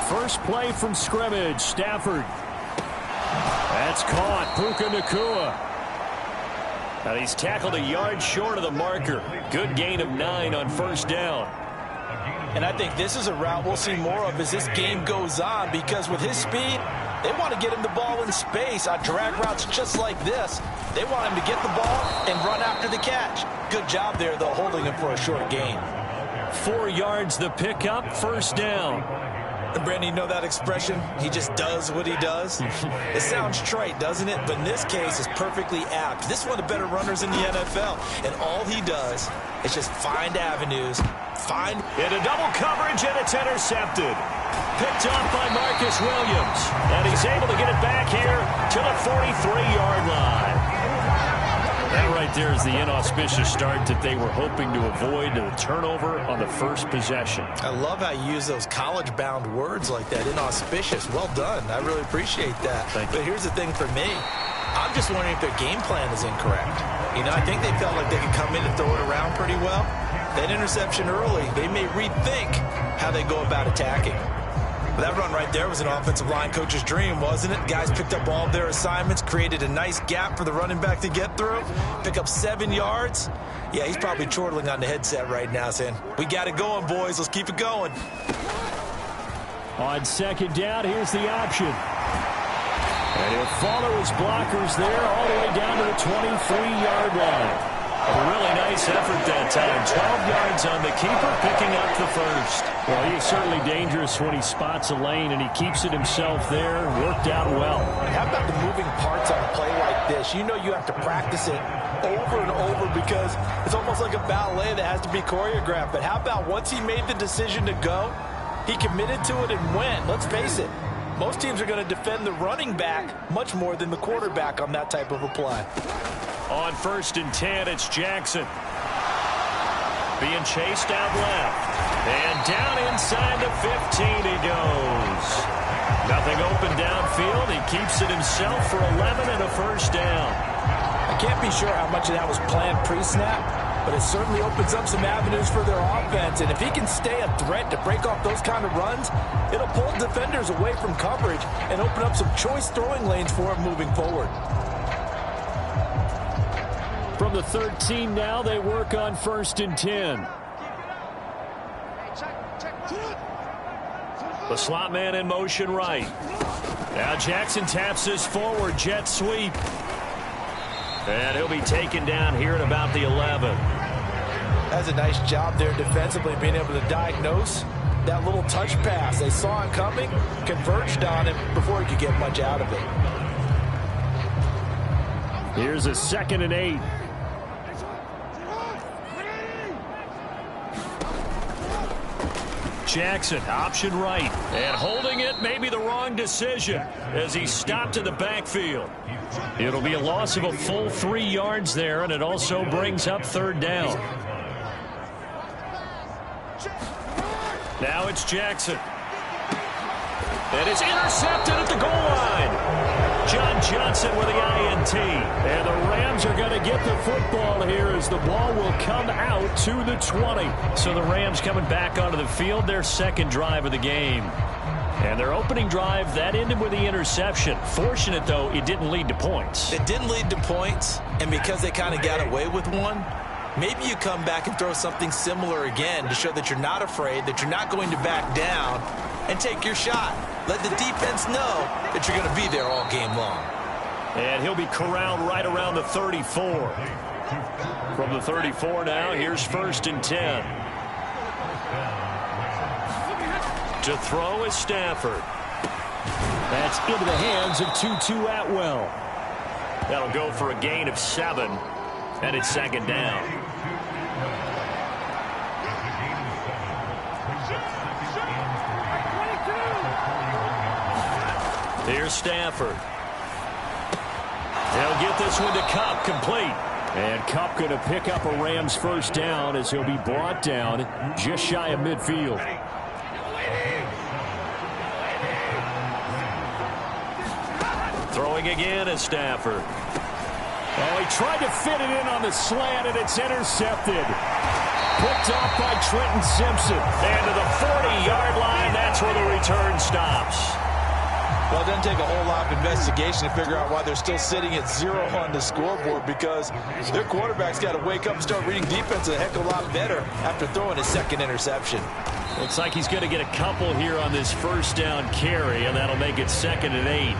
First play from scrimmage, Stafford. That's caught, Puka Nacua. And he's tackled a yard short of the marker. Good gain of 9 on first down. And I think this is a route we'll see more of as this game goes on, because with his speed, they want to get him the ball in space on drag routes just like this. They want him to get the ball and run after the catch. Good job there, though, holding him for a short gain. 4 yards the pickup, first down. And Brandon, you know that expression? He just does what he does? It sounds trite, doesn't it? But in this case, it's perfectly apt. This is one of the better runners in the NFL. And all he does is just find avenues, into double coverage, and it's intercepted. Picked off by Marcus Williams. And he's able to get it back here to the 43-yard line. That right there is the inauspicious start that they were hoping to avoid, the turnover on the first possession. I love how you use those college-bound words like that, inauspicious. Well done. I really appreciate that. But here's the thing for me. I'm just wondering if their game plan is incorrect. You know, I think they felt like they could come in and throw it around pretty well. That interception early, they may rethink how they go about attacking. That run right there was an offensive line coach's dream, wasn't it? Guys picked up all of their assignments, created a nice gap for the running back to get through, pick up 7 yards. Yeah, he's probably chortling on the headset right now saying, we got it going, boys. Let's keep it going. On second down, here's the option. And he'll follow his blockers there all the way down to the 23-yard line. A really nice effort that time. 12 yards on the keeper, picking up the first. Well, he is certainly dangerous when he spots a lane, and he keeps it himself there. Worked out well. How about the moving parts on a play like this? You know you have to practice it over and over because it's almost like a ballet that has to be choreographed. But how about once he made the decision to go, he committed to it and went. Let's face it. Most teams are going to defend the running back much more than the quarterback on that type of a play. On 1st and 10, it's Jackson. Being chased out left. And down inside the 15 he goes. Nothing open downfield. He keeps it himself for 11 and a first down. I can't be sure how much of that was planned pre-snap, but it certainly opens up some avenues for their offense. And if he can stay a threat to break off those kind of runs, it'll pull defenders away from coverage and open up some choice throwing lanes for him moving forward. From the 13 now, they work on 1st and 10. The slot man in motion right. Now Jackson taps this forward jet sweep. And he'll be taken down here at about the 11. That's a nice job there defensively, being able to diagnose that little touch pass. They saw it coming, converged on it before he could get much out of it. Here's a 2nd and 8. Jackson, option right. And holding it, maybe the wrong decision as he stopped in the backfield. It'll be a loss of a full 3 yards there, and it also brings up 3rd down. Now it's Jackson. And it's intercepted at the goal line. John Johnson with the INT. And the Rams are going to get the football here as the ball will come out to the 20. So the Rams coming back onto the field, their 2nd drive of the game. And their opening drive, that ended with the interception. Fortunate, though, it didn't lead to points. It didn't lead to points, and because they kind of got away with one, maybe you come back and throw something similar again to show that you're not afraid, that you're not going to back down, and take your shot. Let the defense know that you're going to be there all game long. And he'll be corralled right around the 34. From the 34 now, here's 1st and 10. To throw is Stafford. That's into the hands of Tutu Atwell. That'll go for a gain of 7, and it's 2nd down. Here's Stafford. They'll get this one to Kupp, complete. And Kupp going to pick up a Rams 1st down as he'll be brought down just shy of midfield. Throwing again is Stafford. Oh, he tried to fit it in on the slant, and it's intercepted. Picked off by Trenton Simpson. And to the 40-yard line, that's where the return stops. Well, it doesn't take a whole lot of investigation to figure out why they're still sitting at 0 on the scoreboard, because their quarterback's got to wake up and start reading defense a heck of a lot better after throwing his 2nd interception. Looks like he's going to get a couple here on this 1st down carry, and that'll make it 2nd and 8.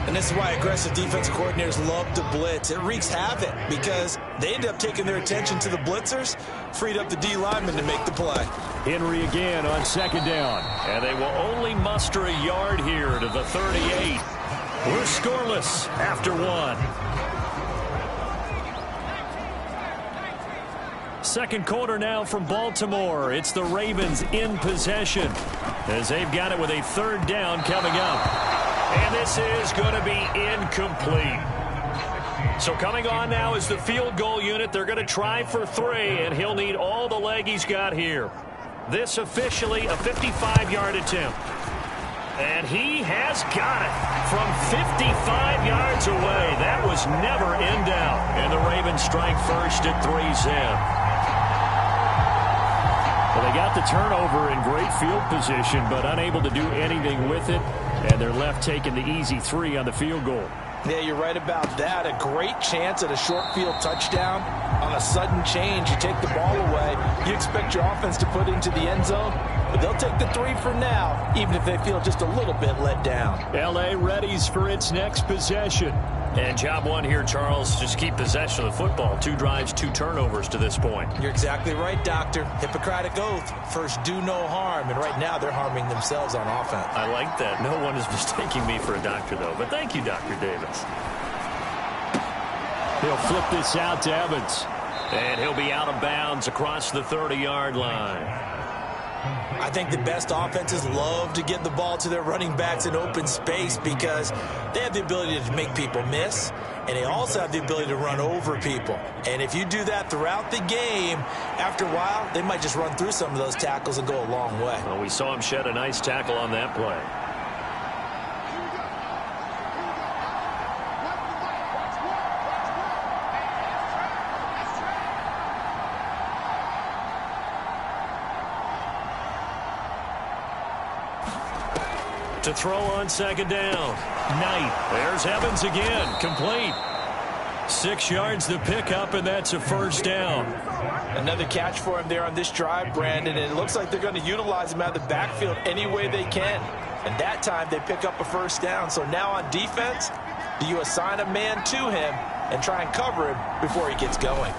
And this is why aggressive defensive coordinators love to blitz. It wreaks havoc because they end up taking their attention to the blitzers, freed up the D lineman to make the play. Henry again on 2nd down. And they will only muster a yard here to the 38. We're scoreless after 1. 2nd quarter now from Baltimore. It's the Ravens in possession as they've got it with a 3rd down coming up. And this is going to be incomplete. So coming on now is the field goal unit. They're going to try for 3, and he'll need all the leg he's got here. This officially a 55-yard attempt. And he has got it from 55 yards away. That was never in doubt. And the Ravens strike first at 3-zip. Well, they got the turnover in great field position, but unable to do anything with it. And they're left taking the easy 3 on the field goal. Yeah, you're right about that. A great chance at a short field touchdown. On a sudden change, you take the ball away. You expect your offense to put into the end zone, but they'll take the 3 for now, even if they feel just a little bit let down. L.A. readies for its next possession. And job 1 here, Charles, just keep possession of the football. 2 drives, 2 turnovers to this point. You're exactly right, Doctor. Hippocratic oath. First, do no harm. And right now, they're harming themselves on offense. I like that. No one is mistaking me for a doctor, though. But thank you, Dr. Davis. He'll flip this out to Evans. And he'll be out of bounds across the 30-yard line. I think the best offenses love to get the ball to their running backs in open space because they have the ability to make people miss, and they also have the ability to run over people. And if you do that throughout the game, after a while, they might just run through some of those tackles and go a long way. Well, we saw him shed a nice tackle on that play. To throw on 2nd down. Knight. There's Evans again. Complete. 6 yards to pick up, and that's a 1st down. Another catch for him there on this drive, Brandon, and it looks like they're going to utilize him out of the backfield any way they can. And that time they pick up a 1st down. So now on defense, do you assign a man to him and try and cover him before he gets going?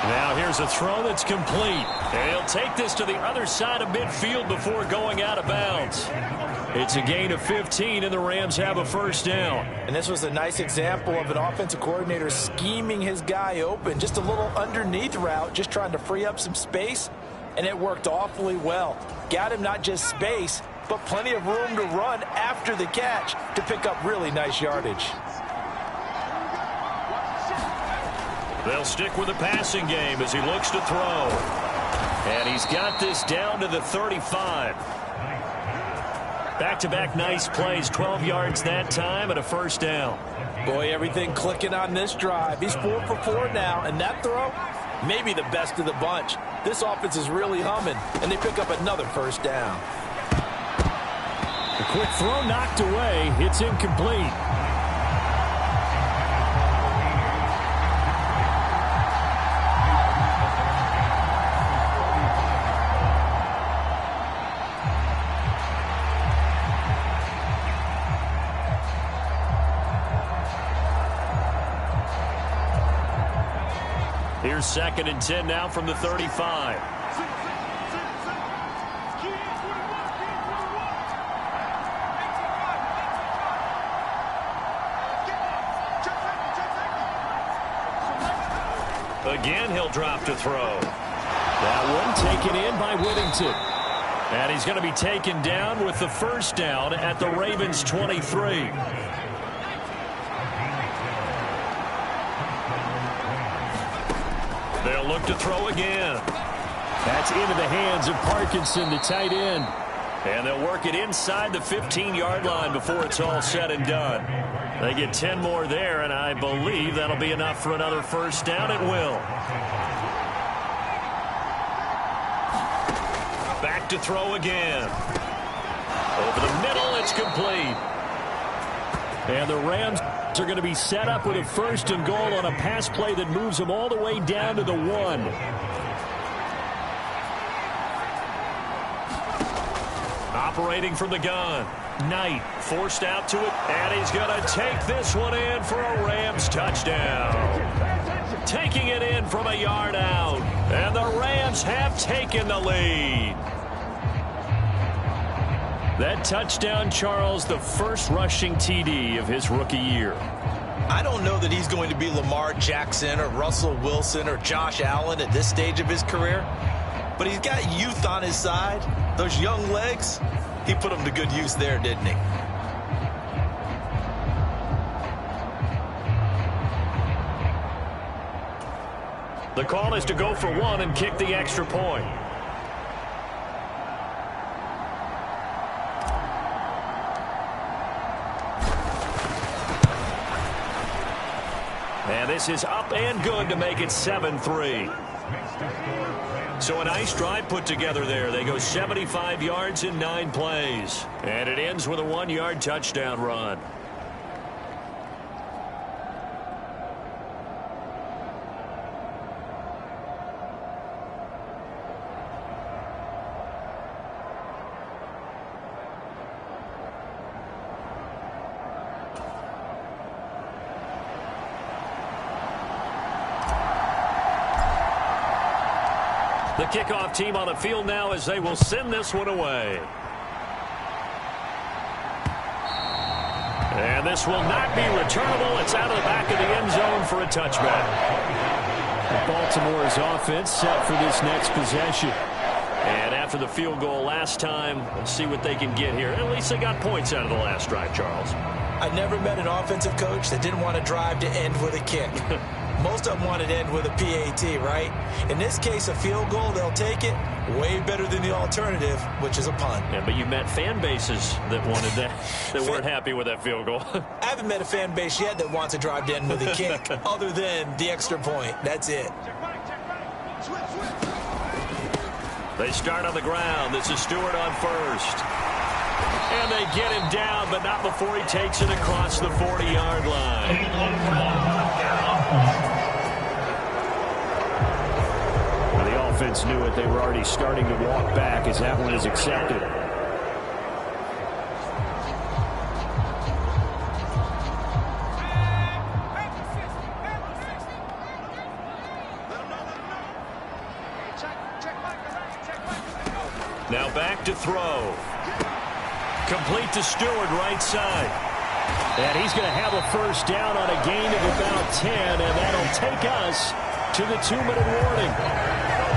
Now here's a throw that's complete. And he'll take this to the other side of midfield before going out of bounds. It's a gain of 15, and the Rams have a first down. And this was a nice example of an offensive coordinator scheming his guy open. Just a little underneath route, just trying to free up some space, and it worked awfully well. Got him not just space, but plenty of room to run after the catch to pick up really nice yardage. They'll stick with the passing game as he looks to throw. And he's got this down to the 35. Back-to-back nice plays, 12 yards that time and a first down. Boy, everything clicking on this drive. He's 4 for 4 now, and that throw, maybe the best of the bunch. This offense is really humming, and they pick up another first down. The quick throw knocked away. It's incomplete. Here's 2nd and 10 now from the 35. Again, he'll drop to throw. That one taken in by Whittington. And he's going to be taken down with the first down at the Ravens' 23. They'll look to throw again. That's into the hands of Parkinson, the tight end. And they'll work it inside the 15-yard line before it's all said and done. They get 10 more there, and I believe that'll be enough for another first down. It will. Back to throw again. Over the middle, it's complete. And the Rams are going to be set up with a 1st and goal on a pass play that moves them all the way down to the 1. Operating from the gun. Knight forced out to it, and he's going to take this one in for a Rams touchdown. Taking it in from a yard out, and the Rams have taken the lead. That touchdown, Charles, the first rushing TD of his rookie year. I don't know that he's going to be Lamar Jackson or Russell Wilson or Josh Allen at this stage of his career, but he's got youth on his side. Those young legs, he put them to good use there, didn't he? The call is to go for 1 and kick the extra point. And this is up and good to make it 7-3. So a nice drive put together there. They go 75 yards in 9 plays. And it ends with a 1-yard touchdown run. The kickoff team on the field now as they will send this one away. And this will not be returnable. It's out of the back of the end zone for a touchback. Baltimore's offense set for this next possession. And after the field goal last time, let's see what they can get here. At least they got points out of the last drive, Charles. I never met an offensive coach that didn't want to drive to end with a kick. Most of them want to end with a PAT, right? In this case, a field goal, they'll take it. Way better than the alternative, which is a punt. Yeah, but you met fan bases that wanted that, that weren't happy with that field goal. I haven't met a fan base yet that wants to drive to end with a kick other than the extra point. That's it. They start on the ground. This is Stewart on first. And they get him down, but not before he takes it across the 40-yard line. The offense knew it. They were already starting to walk back as that one is accepted. look to throw. Complete to Stewart, right side. And he's going to have a first down on a gain of about 10, and that'll take us to the 2-minute warning.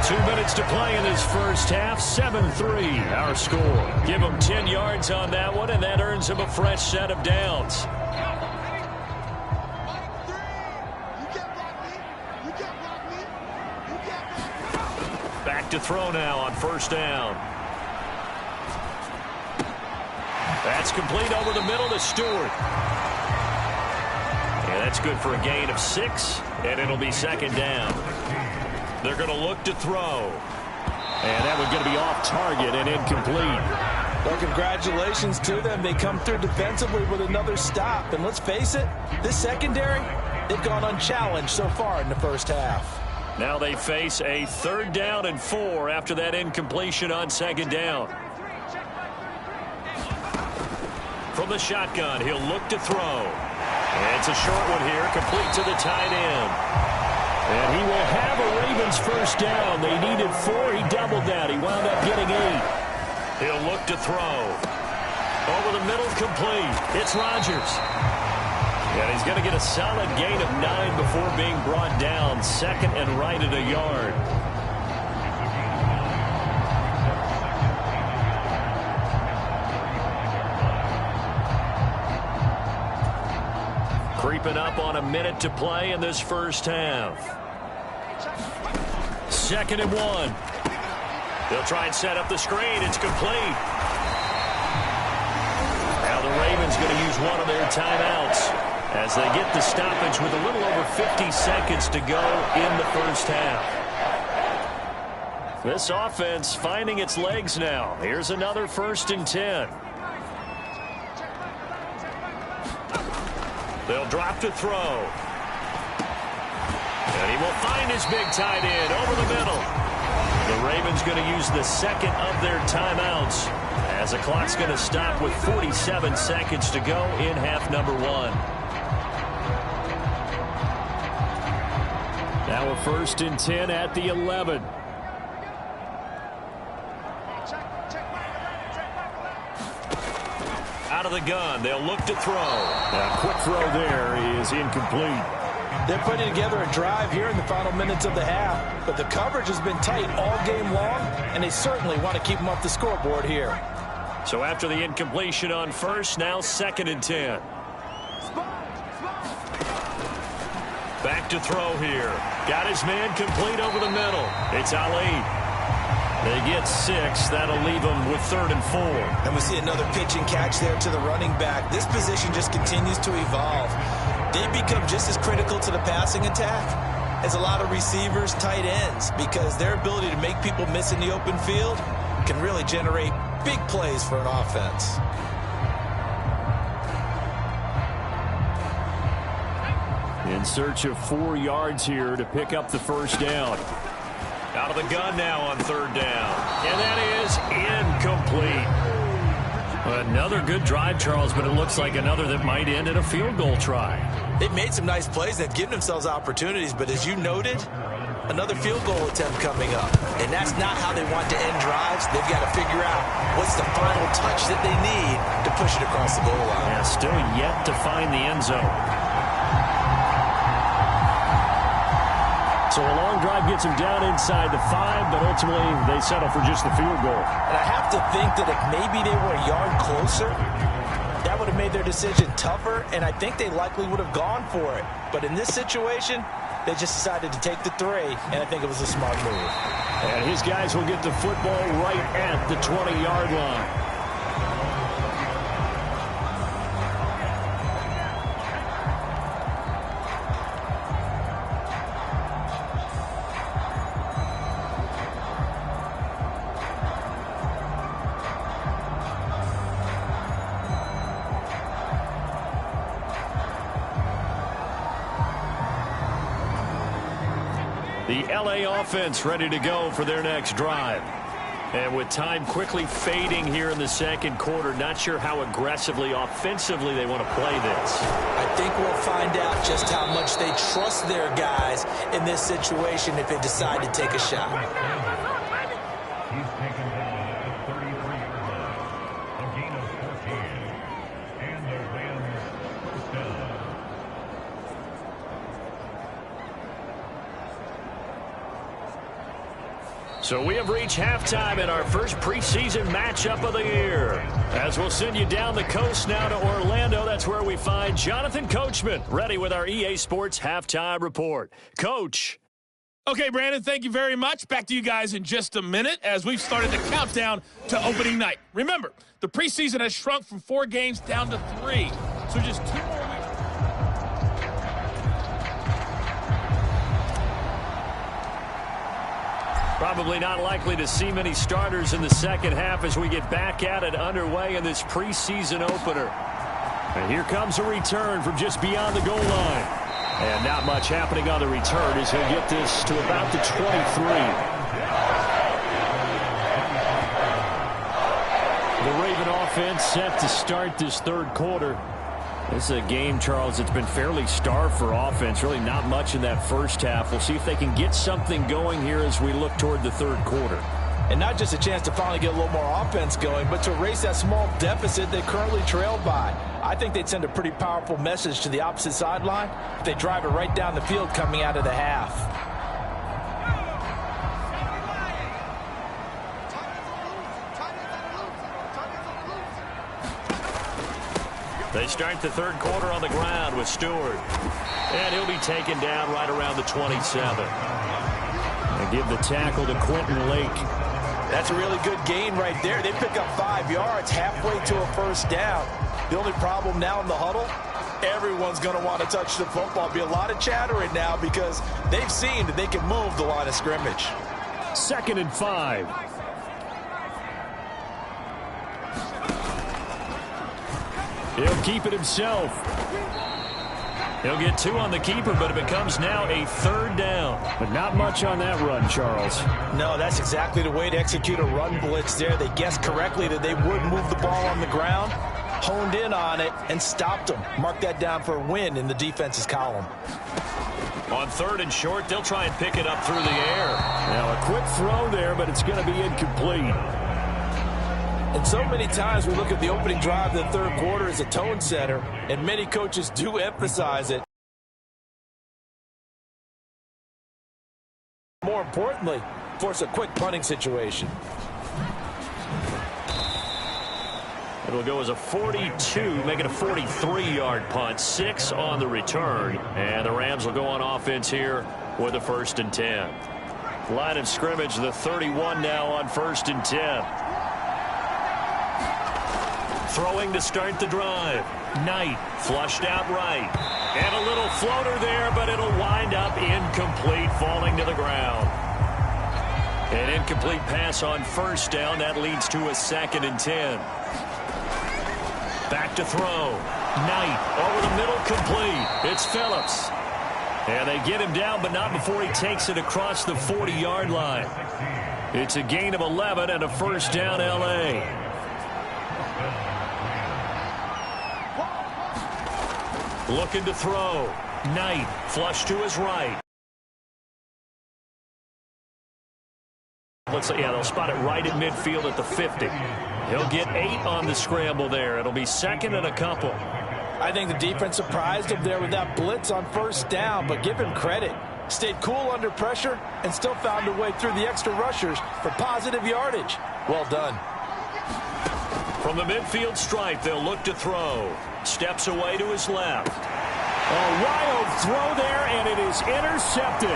2 minutes to play in this first half. 7-3 our score. Give him 10 yards on that one, and that earns him a fresh set of downs. Back to throw now on first down. That's complete over the middle to Stewart. Yeah, that's good for a gain of 6, and it'll be second down. They're going to look to throw. And that one's going to be off target and incomplete. Well, congratulations to them. They come through defensively with another stop. And let's face it, this secondary, they've gone unchallenged so far in the first half. Now they face a 3rd down and 4 after that incompletion on second down. From the shotgun, he'll look to throw. And it's a short one here, complete to the tight end. And he will have a Ravens first down. They needed 4. He doubled that. He wound up getting 8. He'll look to throw. Over the middle, complete. It's Rodgers. And he's going to get a solid gain of 9 before being brought down. 2nd and right at a yard. Creeping up on a minute to play in this first half. 2nd and 1. They'll try and set up the screen. It's complete. Now the Ravens going to use one of their timeouts as they get the stoppage with a little over 50 seconds to go in the first half. This offense finding its legs now. Here's another 1st and 10. They'll drop to throw. And he will find his big tight end over the middle. The Ravens going to use the 2nd of their timeouts as the clock's going to stop with 47 seconds to go in half number 1. Now a 1st and 10 at the 11. Out of the gun, they'll look to throw. A quick throw there is incomplete. They're putting together a drive here in the final minutes of the half, but the coverage has been tight all game long, and they certainly want to keep them off the scoreboard here. So after the incompletion on 1st, now 2nd and 10. Back to throw here. Got his man complete over the middle. It's Ali. They get 6. That'll leave them with 3rd and 4. And we see another pitch and catch there to the running back. This position just continues to evolve. They become just as critical to the passing attack as a lot of receivers, tight ends, because their ability to make people miss in the open field can really generate big plays for an offense. In search of 4 yards here to pick up the first down. Out of the gun now on 3rd down. And that is incomplete. Another good drive, Charles, but it looks like another that might end in a field goal try. They've made some nice plays. They've given themselves opportunities, but as you noted, another field goal attempt coming up. And that's not how they want to end drives. They've got to figure out what's the final touch that they need to push it across the goal line. Yeah, still yet to find the end zone. So a long drive gets them down inside the 5, but ultimately they settle for just the field goal. And I have to think that if maybe they were a yard closer, that would have made their decision tougher, and I think they likely would have gone for it. But in this situation, they just decided to take the 3, and I think it was a smart move. And his guys will get the football right at the 20-yard line. The LA offense ready to go for their next drive. And with time quickly fading here in the second quarter, not sure how aggressively, offensively they want to play this. I think we'll find out just how much they trust their guys in this situation if they decide to take a shot. So we have reached halftime in our first preseason matchup of the year. As we'll send you down the coast now to Orlando, that's where we find Jonathan Coachman, ready with our EA Sports Halftime Report. Coach. Okay, Brandon, thank you very much. Back to you guys in just a minute as we've started the countdown to opening night. Remember, the preseason has shrunk from 4 games down to 3. So just 2 more weeks. Probably not likely to see many starters in the second half as we get back at it underway in this preseason opener. And here comes a return from just beyond the goal line. And not much happening on the return as he'll get this to about the 23. The Raven offense set to start this third quarter. This is a game, Charles, it's been fairly starved for offense. Really not much in that first half. We'll see if they can get something going here as we look toward the third quarter. And not just a chance to finally get a little more offense going, but to erase that small deficit they currently trailed by. I think they'd send a pretty powerful message to the opposite sideline if they drive it right down the field coming out of the half. They start the third quarter on the ground with Stewart. And he'll be taken down right around the 27. And give the tackle to Quentin Lake. That's a really good gain right there. They pick up 5 yards halfway to a first down. The only problem now in the huddle, everyone's going to want to touch the football. Be a lot of chattering now because they've seen that they can move the line of scrimmage. 2nd and 5. He'll keep it himself. He'll get 2 on the keeper, but it becomes now a 3rd down. But not much on that run, Charles. No, that's exactly the way to execute a run blitz there. They guessed correctly that they would move the ball on the ground, honed in on it, and stopped them. Mark that down for a win in the defense's column. On 3rd and short, they'll try and pick it up through the air. Now a quick throw there, but it's going to be incomplete. And so many times we look at the opening drive of the third quarter as a tone setter, and many coaches do emphasize it. More importantly, force a quick punting situation. It'll go as a 42, make it a 43-yard punt, 6 on the return. And the Rams will go on offense here with a 1st and 10. Line of scrimmage, the 31 now on 1st and 10. Throwing to start the drive. Knight flushed out right. And a little floater there, but it'll wind up incomplete, falling to the ground. An incomplete pass on 1st down. That leads to a 2nd and 10. Back to throw. Knight over the middle, complete. It's Phillips. And they get him down, but not before he takes it across the 40-yard line. It's a gain of 11 and a 1st down, L.A. Looking to throw. Knight flush to his right. Let's see, yeah, they'll spot it right at midfield at the 50. He'll get 8 on the scramble there. It'll be 2nd and a couple. I think the defense surprised him there with that blitz on 1st down, but give him credit. Stayed cool under pressure and still found a way through the extra rushers for positive yardage. Well done. From the midfield stripe, they'll look to throw. Steps away to his left. A wild throw there, and it is intercepted.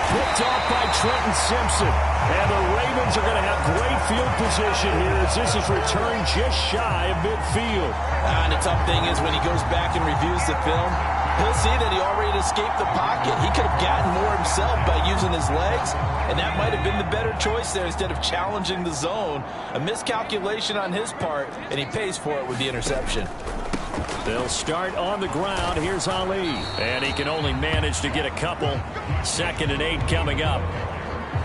Picked off by Trenton Simpson. And the Ravens are going to have great field position here as this is returned just shy of midfield. And the tough thing is when he goes back and reviews the film, he'll see that he already escaped the pocket. He could have gotten more himself by using his legs, and that might have been the better choice there instead of challenging the zone. A miscalculation on his part, and he pays for it with the interception. They'll start on the ground. Here's Ali. And he can only manage to get a couple. 2nd and 8 coming up.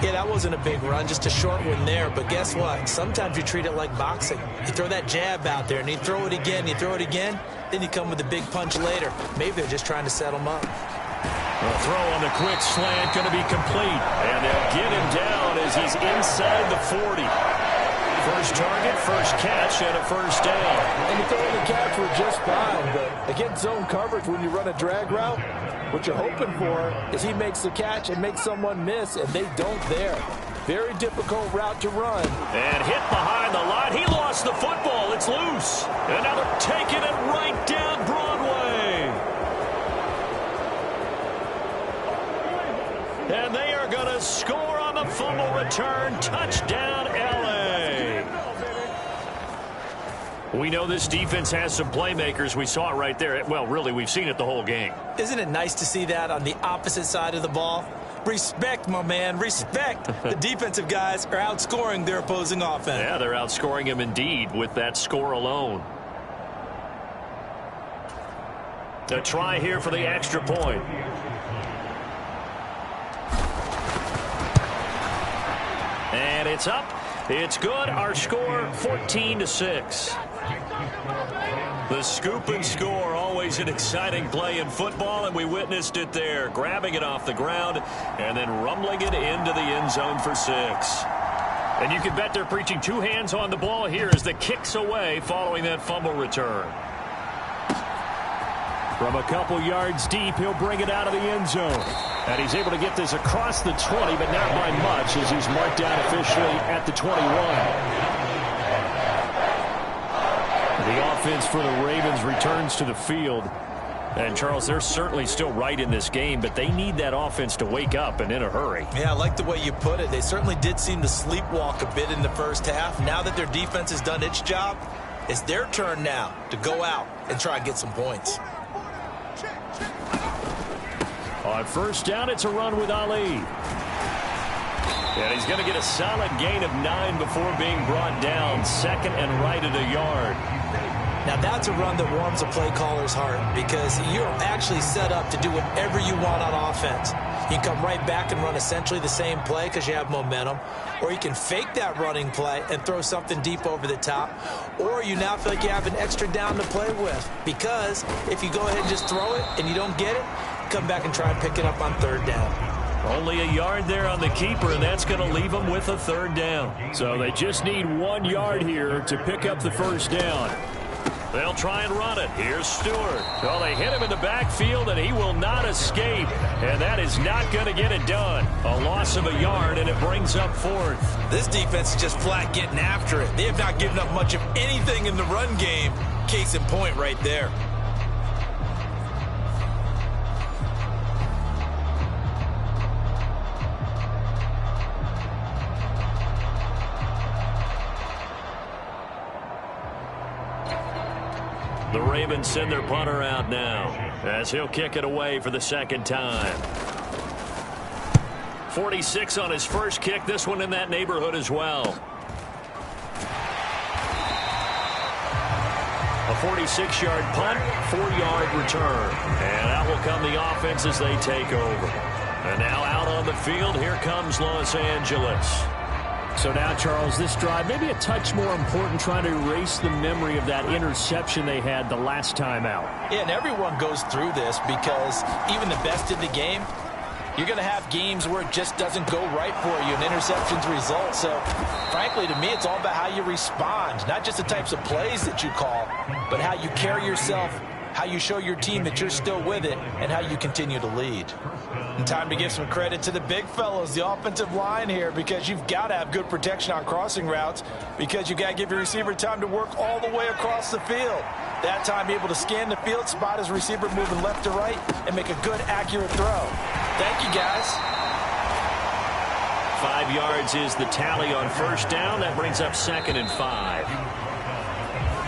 Yeah, that wasn't a big run, just a short one there. But guess what? Sometimes you treat it like boxing. You throw that jab out there, and you throw it again, then you come with a big punch later. Maybe they're just trying to set him up. A throw on the quick slant going to be complete. And they'll get him down as he's inside the 40. First target, first catch, and a 1st down. And the throw and the catch were just fine, but against zone coverage when you run a drag route, what you're hoping for is he makes the catch and makes someone miss, and they don't there. Very difficult route to run. And hit behind the line. He lost the football. It's loose. And now they're taking it right down Broadway. And they are going to score on the fumble return. Touchdown, L.A. We know this defense has some playmakers. We saw it right there. Well, really, we've seen it the whole game. Isn't it nice to see that on the opposite side of the ball? Respect, my man, respect. The defensive guys are outscoring their opposing offense. Yeah, they're outscoring him indeed with that score alone. A try here for the extra point. And it's up. It's good. Our score, 14-6. The scoop and score, always an exciting play in football, and we witnessed it there. Grabbing it off the ground and then rumbling it into the end zone for 6. And you can bet they're preaching 2 hands on the ball here as the kick's away following that fumble return. From a couple yards deep, he'll bring it out of the end zone. And he's able to get this across the 20, but not by much as he's marked down officially at the 21. The offense for the Ravens returns to the field. And, Charles, they're certainly still right in this game, but they need that offense to wake up and in a hurry. Yeah, I like the way you put it. They certainly did seem to sleepwalk a bit in the first half. Now that their defense has done its job, it's their turn now to go out and try and get some points. On first down, it's a run with Ali. And he's going to get a solid gain of 9 before being brought down. Second and right at a yard. Now that's a run that warms a play caller's heart because you're actually set up to do whatever you want on offense. You can come right back and run essentially the same play because you have momentum, or you can fake that running play and throw something deep over the top, or you now feel like you have an extra down to play with because if you go ahead and just throw it and you don't get it, come back and try and pick it up on third down. Only a yard there on the keeper, and that's going to leave them with a third down. So they just need 1 yard here to pick up the first down. They'll try and run it. Here's Stewart. Well, they hit him in the backfield, and he will not escape. And that is not going to get it done. A loss of a yard, and it brings up 4th. This defense is just flat getting after it. They have not given up much of anything in the run game. Case in point right there. The Ravens send their punter out now as he'll kick it away for the second time. 46 on his first kick. This one in that neighborhood as well. A 46-yard punt, 4-yard return. And out will come the offense as they take over. And now out on the field, here comes Los Angeles. So now, Charles, this drive maybe a touch more important, trying to erase the memory of that interception they had the last time out. Yeah, and everyone goes through this because even the best in the game, you're going to have games where it just doesn't go right for you, and interceptions result. So, frankly, to me, it's all about how you respond, not just the types of plays that you call, but how you carry yourself, how you show your team that you're still with it, and how you continue to lead. And time to give some credit to the big fellows, the offensive line here, because you've got to have good protection on crossing routes because you've got to give your receiver time to work all the way across the field. That time, be able to scan the field, spot his receiver moving left to right, and make a good, accurate throw. Thank you, guys. 5 yards is the tally on first down. That brings up 2nd and 5.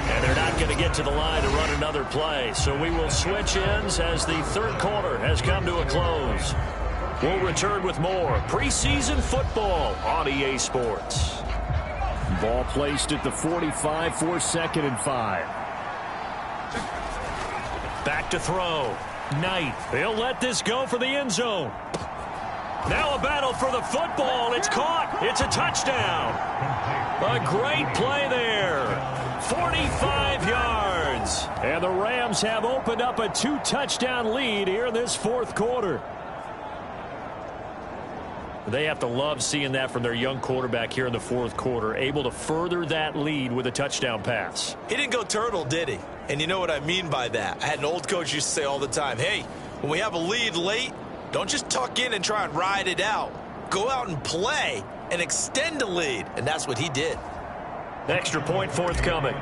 And they're not going to get to the line to run another play. So we will switch ends as the third quarter has come to a close. We'll return with more preseason football on EA Sports. Ball placed at the 45 for 2nd and 5. Back to throw. Knight. He'll let this go for the end zone. Now a battle for the football. It's caught. It's a touchdown. A great play there. 45 yards. And the Rams have opened up a 2-touchdown lead here in this fourth quarter. They have to love seeing that from their young quarterback here in the fourth quarter, able to further that lead with a touchdown pass. He didn't go turtle, did he? And you know what I mean by that. I had an old coach used to say all the time, hey, when we have a lead late, don't just tuck in and try and ride it out. Go out and play and extend a lead, and that's what he did. Extra point forthcoming.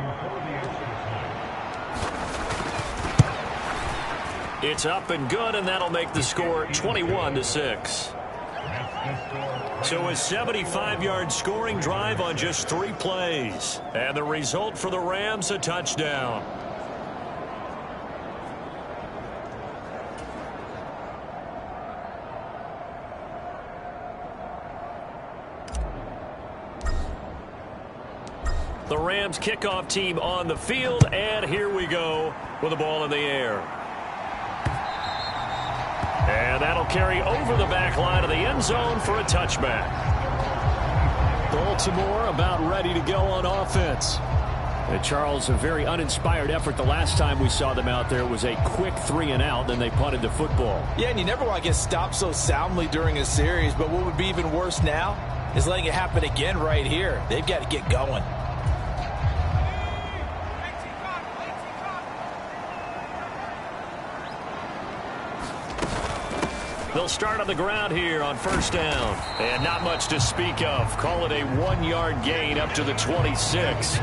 It's up and good, and that'll make the score 21-6. So a 75-yard scoring drive on just 3 plays. And the result for the Rams, a touchdown. The Rams kickoff team on the field, and here we go with the ball in the air. And that'll carry over the back line of the end zone for a touchback. Baltimore about ready to go on offense. And Charles, a very uninspired effort the last time we saw them out there. It was a quick 3-and-out, then they punted the football. Yeah, and you never want to get stopped so soundly during a series, but what would be even worse now is letting it happen again right here. They've got to get going. They'll start on the ground here on first down. And not much to speak of. Call it a 1-yard gain up to the 26.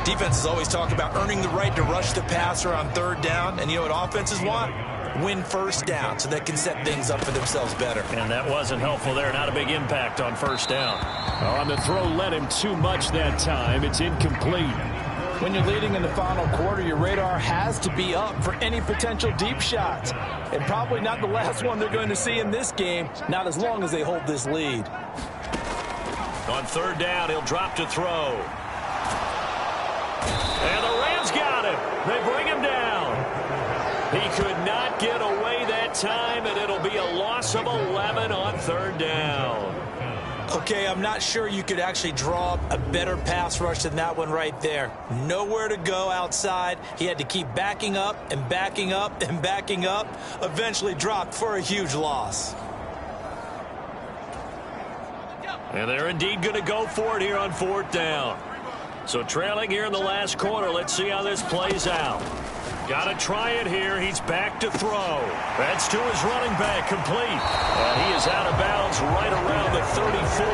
Defenses always talk about earning the right to rush the passer on third down. And you know what offenses want? Win first down so they can set things up for themselves better. And that wasn't helpful there. Not a big impact on first down. On the throw, led him too much that time. It's incomplete. When you're leading in the final quarter, your radar has to be up for any potential deep shots. And probably not the last one they're going to see in this game, not as long as they hold this lead. On third down, he'll drop to throw. And the Rams got him. They bring him down. He could not get away that time, and it'll be a loss of 11 on third down. Okay, I'm not sure you could actually draw up a better pass rush than that one right there. Nowhere to go outside. He had to keep backing up and backing up and backing up. Eventually dropped for a huge loss. And they're indeed going to go for it here on fourth down. So trailing here in the last quarter. Let's see how this plays out. Got to try it here. He's back to throw. That's to his running back, complete. And he is out of bounds right around the 34.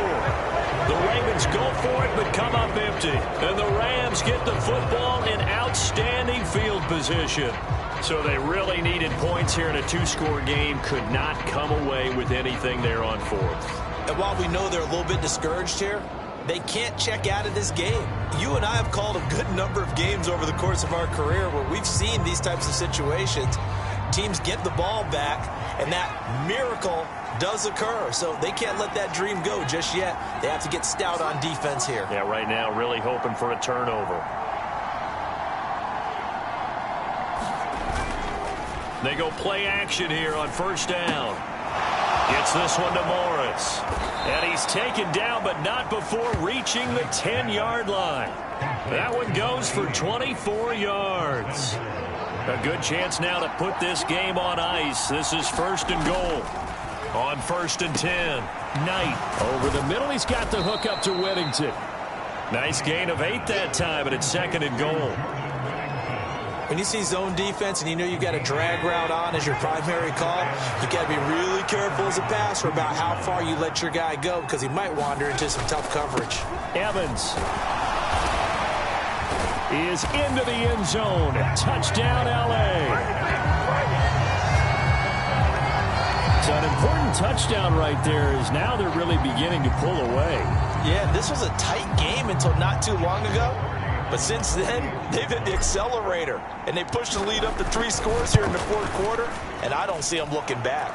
The Ravens go for it, but come up empty. And the Rams get the football in outstanding field position. So they really needed points here in a 2-score game. Could not come away with anything there on fourth. And while we know they're a little bit discouraged here, they can't check out of this game. You and I have called a good number of games over the course of our career where we've seen these types of situations. Teams get the ball back, and that miracle does occur. So they can't let that dream go just yet. They have to get stout on defense here. Yeah, right now really hoping for a turnover. They go play action here on first down. Gets this one to Morris. And he's taken down, but not before reaching the 10-yard line. That one goes for 24 yards. A good chance now to put this game on ice. This is first and goal. On first and 10. Knight over the middle. He's got the hook up to Whittington. Nice gain of 8 that time, but it's second and goal. When you see zone defense and you know you've got a drag route on as your primary call, you got to be really careful as a passer about how far you let your guy go because he might wander into some tough coverage. Evans is into the end zone. Touchdown, L.A. So an important touchdown right there as now they're really beginning to pull away. Yeah, this was a tight game until not too long ago. But since then, they've hit the accelerator, and they pushed the lead up to 3 scores here in the fourth quarter, and I don't see them looking back.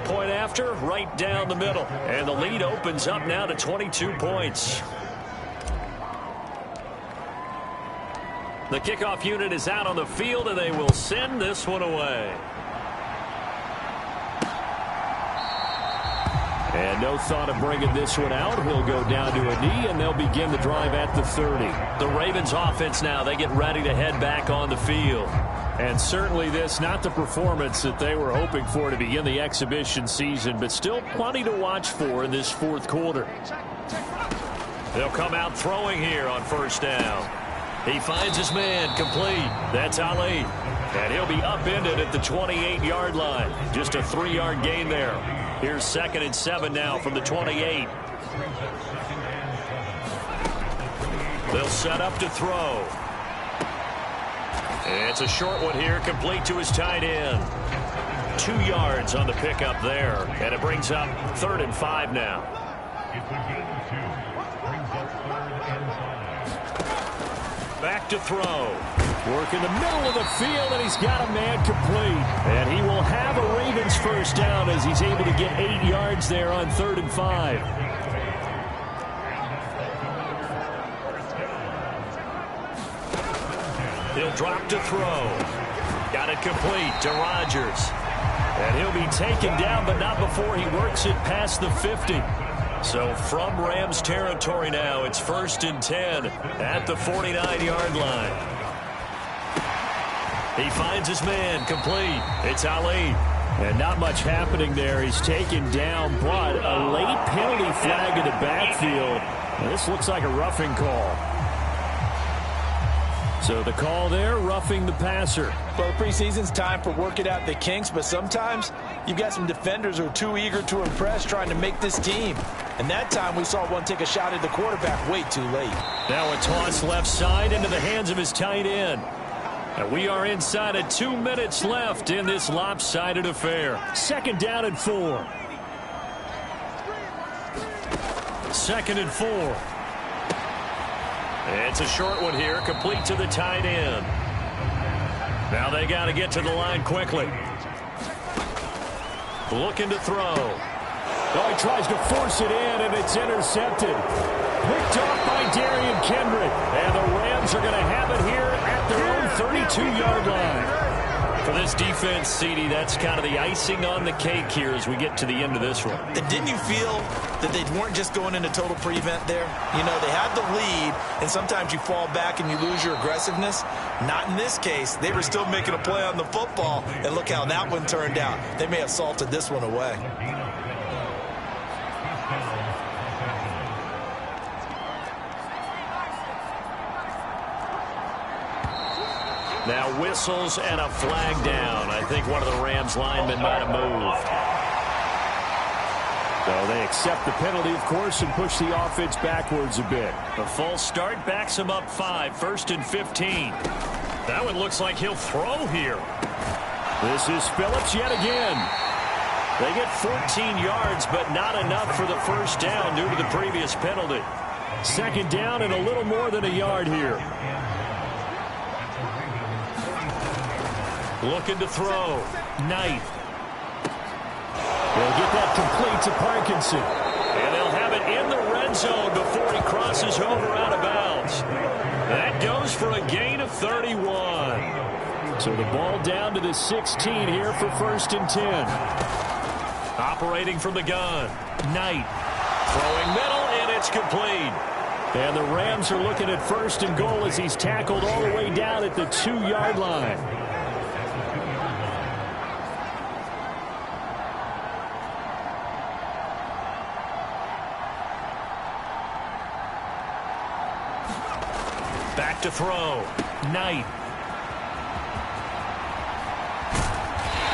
Point after, right down the middle. And the lead opens up now to 22 points. The kickoff unit is out on the field, and they will send this one away. And no thought of bringing this one out. He'll go down to a knee, and they'll begin the drive at the 30. The Ravens offense now, they get ready to head back on the field. And certainly this, not the performance that they were hoping for to begin the exhibition season, but still plenty to watch for in this fourth quarter. They'll come out throwing here on first down. He finds his man, complete. That's Ali. And he'll be upended at the 28-yard line. Just a 3-yard gain there. Here's 2nd and 7 now from the 28. They'll set up to throw. It's a short one here, complete to his tight end. 2 yards on the pickup there, and it brings up 3rd and 5 now. Back to throw. Work in the middle of the field, and he's got a man complete. And he will have a Ravens first down as he's able to get 8 yards there on 3rd and 5. He'll drop to throw. Got it complete to Rodgers. And he'll be taken down, but not before he works it past the 50. So from Rams territory now, it's 1st and 10 at the 49-yard line. He finds his man complete. It's Ali. And not much happening there. He's taken down, but a late penalty flag in the backfield. And this looks like a roughing call. So the call there, roughing the passer. Well, the preseason's time for working out the kinks, but sometimes you've got some defenders who are too eager to impress trying to make this team. And that time we saw one take a shot at the quarterback way too late. Now a toss left side into the hands of his tight end. And we are inside of 2 minutes left in this lopsided affair. 2nd down and 4. 2nd and 4. It's a short one here, complete to the tight end. Now they got to get to the line quickly. Looking to throw. Oh, he tries to force it in, and it's intercepted. Picked off by Darian Kendrick. And the Rams are going to have it here at their own 32-yard line. For this defense, CD, that's kind of the icing on the cake here as we get to the end of this one. And didn't you feel that they weren't just going into total prevent there? You know, they had the lead, and sometimes you fall back and you lose your aggressiveness. Not in this case. They were still making a play on the football, and look how that one turned out. They may have salted this one away. Now whistles and a flag down. I think one of the Rams linemen might have moved. So they accept the penalty, of course, and push the offense backwards a bit. A false start backs him up 5, 1st and 15. That one looks like he'll throw here. This is Phillips yet again. They get 14 yards, but not enough for the first down due to the previous penalty. 2nd down and a little more than a yard here. Looking to throw. Knight. They'll get that complete to Parkinson. And they'll have it in the red zone before he crosses over out of bounds. That goes for a gain of 31. So the ball down to the 16 here for 1st and 10. Operating from the gun. Knight. Throwing middle, and it's complete. And the Rams are looking at 1st and goal as he's tackled all the way down at the 2-yard line. Back to throw. Knight.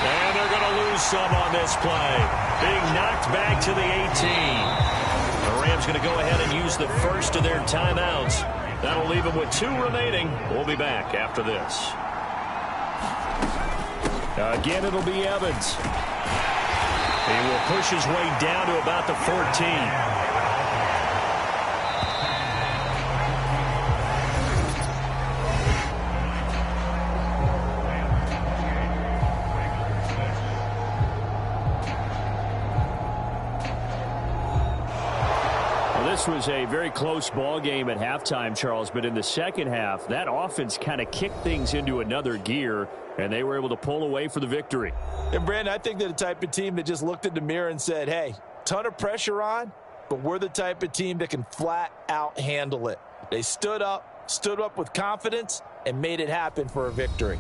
And they're going to lose some on this play. Being knocked back to the 18. The Rams going to go ahead and use the first of their timeouts. That'll leave them with 2 remaining. We'll be back after this. Again, it'll be Evans. He will push his way down to about the 14. This was a very close ball game at halftime, Charles, but in the second half, that offense kind of kicked things into another gear, and they were able to pull away for the victory. And, Brandon, I think they're the type of team that just looked in the mirror and said, hey, ton of pressure on, but we're the type of team that can flat out handle it. They stood up with confidence, and made it happen for a victory.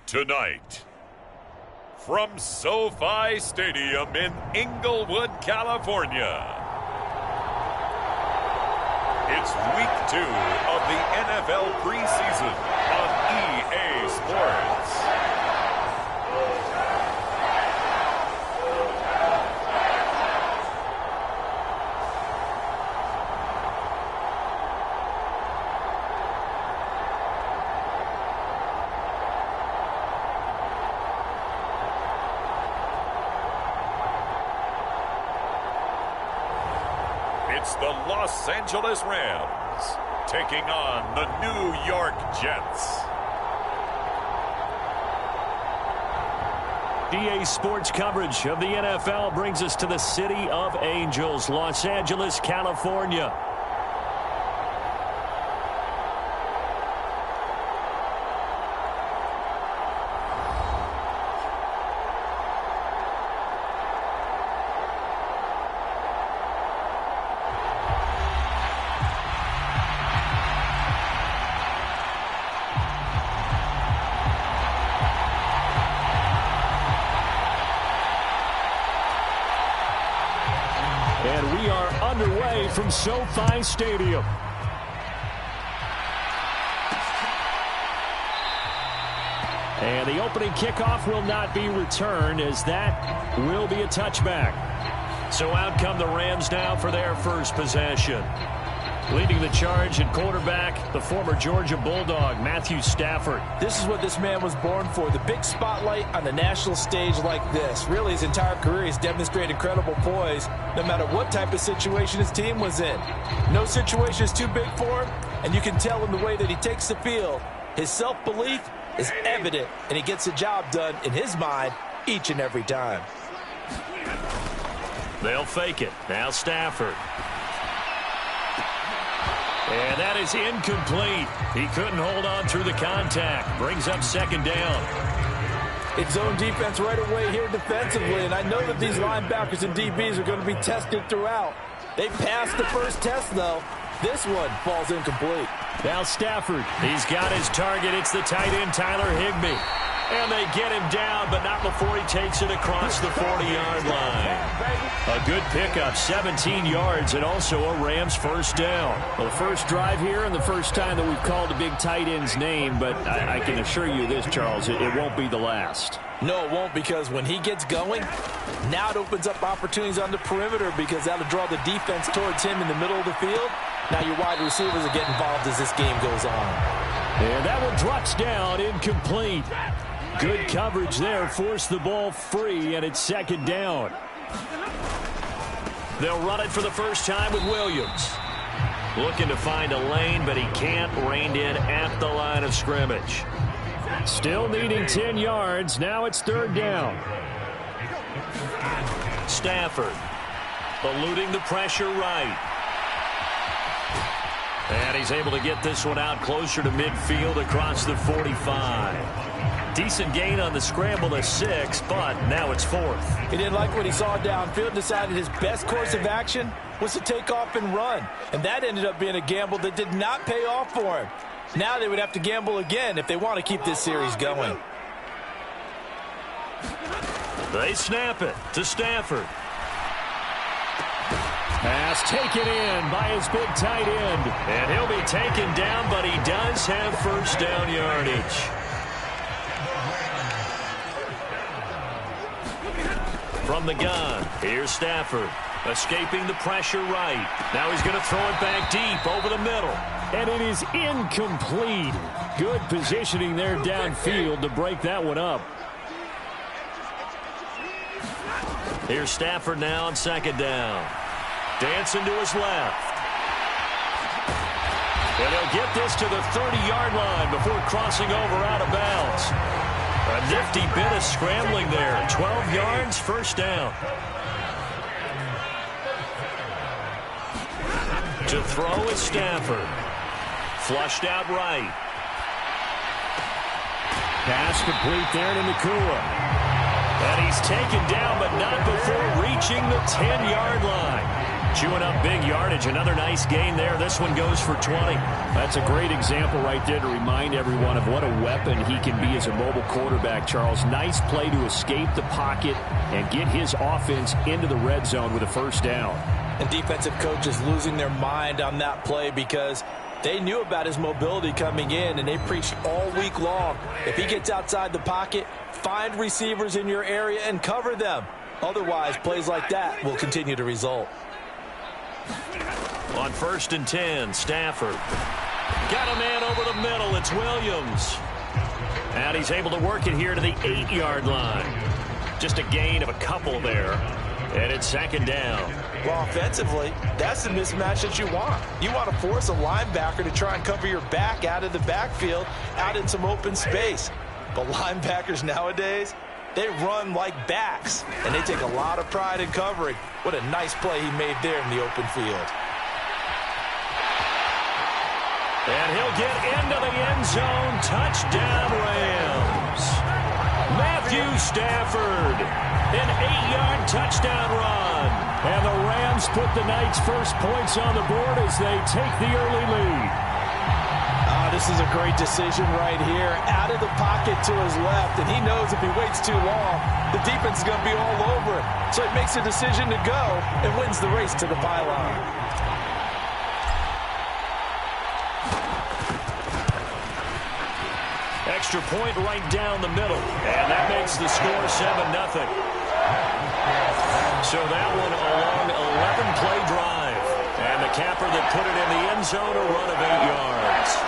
Tonight, from SoFi Stadium in Inglewood, California, it's Week 2 of the NFL preseason on EA Sports. It's the Los Angeles Rams taking on the New York Jets. EA Sports coverage of the NFL brings us to the City of Angels, Los Angeles, California. And we are underway from SoFi Stadium. And the opening kickoff will not be returned, as that will be a touchback. So out come the Rams now for their first possession. Leading the charge at quarterback, the former Georgia Bulldog, Matthew Stafford. This is what this man was born for, the big spotlight on the national stage like this. Really, his entire career, he's demonstrated incredible poise, no matter what type of situation his team was in. No situation is too big for him, and you can tell in the way that he takes the field. His self-belief is evident, and he gets the job done in his mind each and every time. They'll fake it. Now Stafford. And that is incomplete. He couldn't hold on through the contact. Brings up second down. It's zone defense right away here defensively, and I know that these linebackers and DBs are going to be tested throughout. They passed the first test, though. This one falls incomplete. Now Stafford. He's got his target. It's the tight end, Tyler Higbee. And they get him down, but not before he takes it across the 40-yard line. A good pickup, 17 yards, and also a Rams first down. Well, the first drive here and the first time that we've called a big tight end's name, but I can assure you this, Charles, it won't be the last. No, it won't, because when he gets going, now it opens up opportunities on the perimeter, because that'll draw the defense towards him in the middle of the field. Now your wide receivers will get involved as this game goes on. And that one drops down, incomplete. Good coverage there, forced the ball free, and it's second down. They'll run it for the first time with Williams. Looking to find a lane, but he can't. Reined in at the line of scrimmage. Still needing 10 yards. Now it's third down. Stafford eluding the pressure right. And he's able to get this one out closer to midfield across the 45. Decent gain on the scramble to 6, but now it's fourth. He didn't like what he saw downfield, decided his best course of action was to take off and run. And that ended up being a gamble that did not pay off for him. Now they would have to gamble again if they want to keep this series going. They snap it to Stafford. Pass taken in by his big tight end. And he'll be taken down, but he does have first down yardage. From the gun, here's Stafford, escaping the pressure right. Now he's going to throw it back deep over the middle. And it is incomplete. Good positioning there downfield to break that one up. Here's Stafford now on second down. Dancing to his left. And he'll get this to the 30-yard line before crossing over out of bounds. A nifty bit of scrambling there. 12 yards, first down. To throw is Stafford. Flushed out right. Pass complete there to Nakua. And he's taken down, but not before reaching the 10-yard line. Chewing up big yardage. Another nice gain there. This one goes for 20. That's a great example right there to remind everyone of what a weapon he can be as a mobile quarterback, Charles. Nice play to escape the pocket and get his offense into the red zone with a first down. And defensive coaches losing their mind on that play because they knew about his mobility coming in, and they preached all week long. If he gets outside the pocket, find receivers in your area and cover them. Otherwise, plays like that will continue to result. On 1st and 10, Stafford. Got a man over the middle. It's Williams. And he's able to work it here to the 8-yard line. Just a gain of a couple there. And it's 2nd down. Well, offensively, that's the mismatch that you want. You want to force a linebacker to try and cover your back out of the backfield, out in some open space. But linebackers nowadays, they run like backs, and they take a lot of pride in covering. What a nice play he made there in the open field. And he'll get into the end zone. Touchdown, Rams. Matthew Stafford, an 8-yard touchdown run. And the Rams put the night's first points on the board as they take the early lead. This is a great decision right here. Out of the pocket to his left, and he knows if he waits too long, the defense is going to be all over it. So he makes a decision to go and wins the race to the pylon. Extra point right down the middle. And that makes the score 7-0. So that one a long 11-play drive. And the capper that put it in the end zone, a run of 8 yards.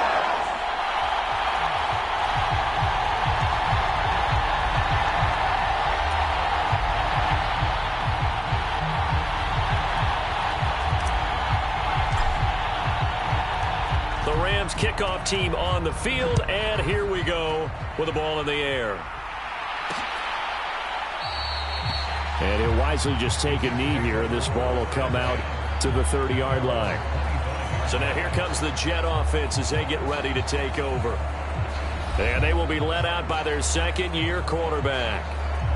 The Rams kickoff team on the field, and here we go with the ball in the air. And he'll wisely just take a knee here. This ball will come out to the 30-yard line. So now here comes the Jet offense as they get ready to take over. And they will be led out by their second-year quarterback.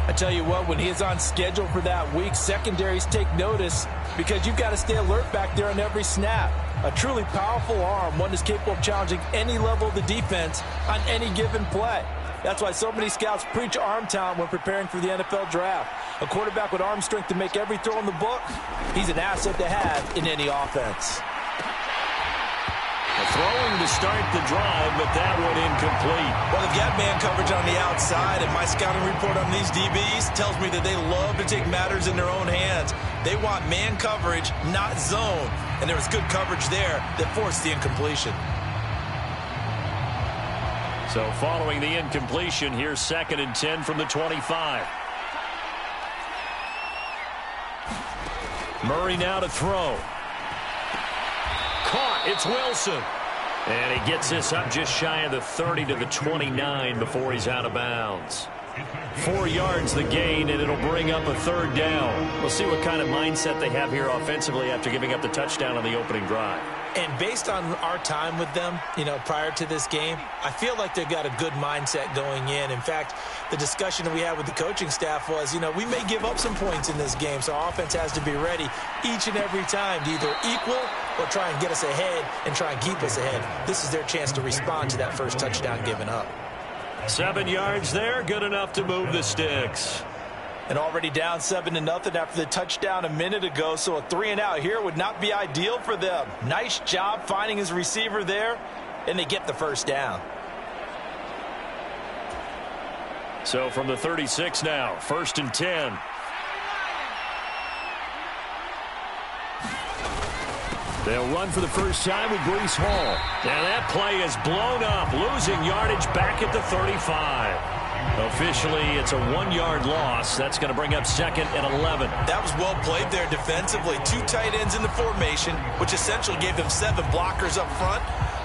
I tell you what, when he is on schedule for that week, secondaries take notice because you've got to stay alert back there on every snap. A truly powerful arm, one that's capable of challenging any level of the defense on any given play. That's why so many scouts preach arm talent when preparing for the NFL draft. A quarterback with arm strength to make every throw in the book, he's an asset to have in any offense. Throwing to start the drive, but that one incomplete. Well, they've got man coverage on the outside, and my scouting report on these DBs tells me that they love to take matters in their own hands. They want man coverage, not zone. And there was good coverage there that forced the incompletion. So following the incompletion, here's 2nd and 10 from the 25. Murray now to throw. Caught. It's Wilson. And he gets this up just shy of the 30 to the 29 before he's out of bounds. 4 yards the gain, and it'll bring up a 3rd down. We'll see what kind of mindset they have here offensively after giving up the touchdown on the opening drive. And based on our time with them, prior to this game, I feel like they've got a good mindset going in. In fact, the discussion that we had with the coaching staff was, we may give up some points in this game, so our offense has to be ready each and every time to either equal or try and get us ahead and try and keep us ahead. This is their chance to respond to that first touchdown given up. 7 yards there, good enough to move the sticks. And already down 7-0 after the touchdown a minute ago, so a 3-and-out here would not be ideal for them. Nice job finding his receiver there, and they get the first down. So from the 36 now, 1st and 10. They'll run for the first time with Breece Hall. Now that play is blown up, losing yardage back at the 35. Officially, it's a 1-yard loss. That's going to bring up 2nd and 11. That was well played there defensively. 2 tight ends in the formation, which essentially gave them 7 blockers up front.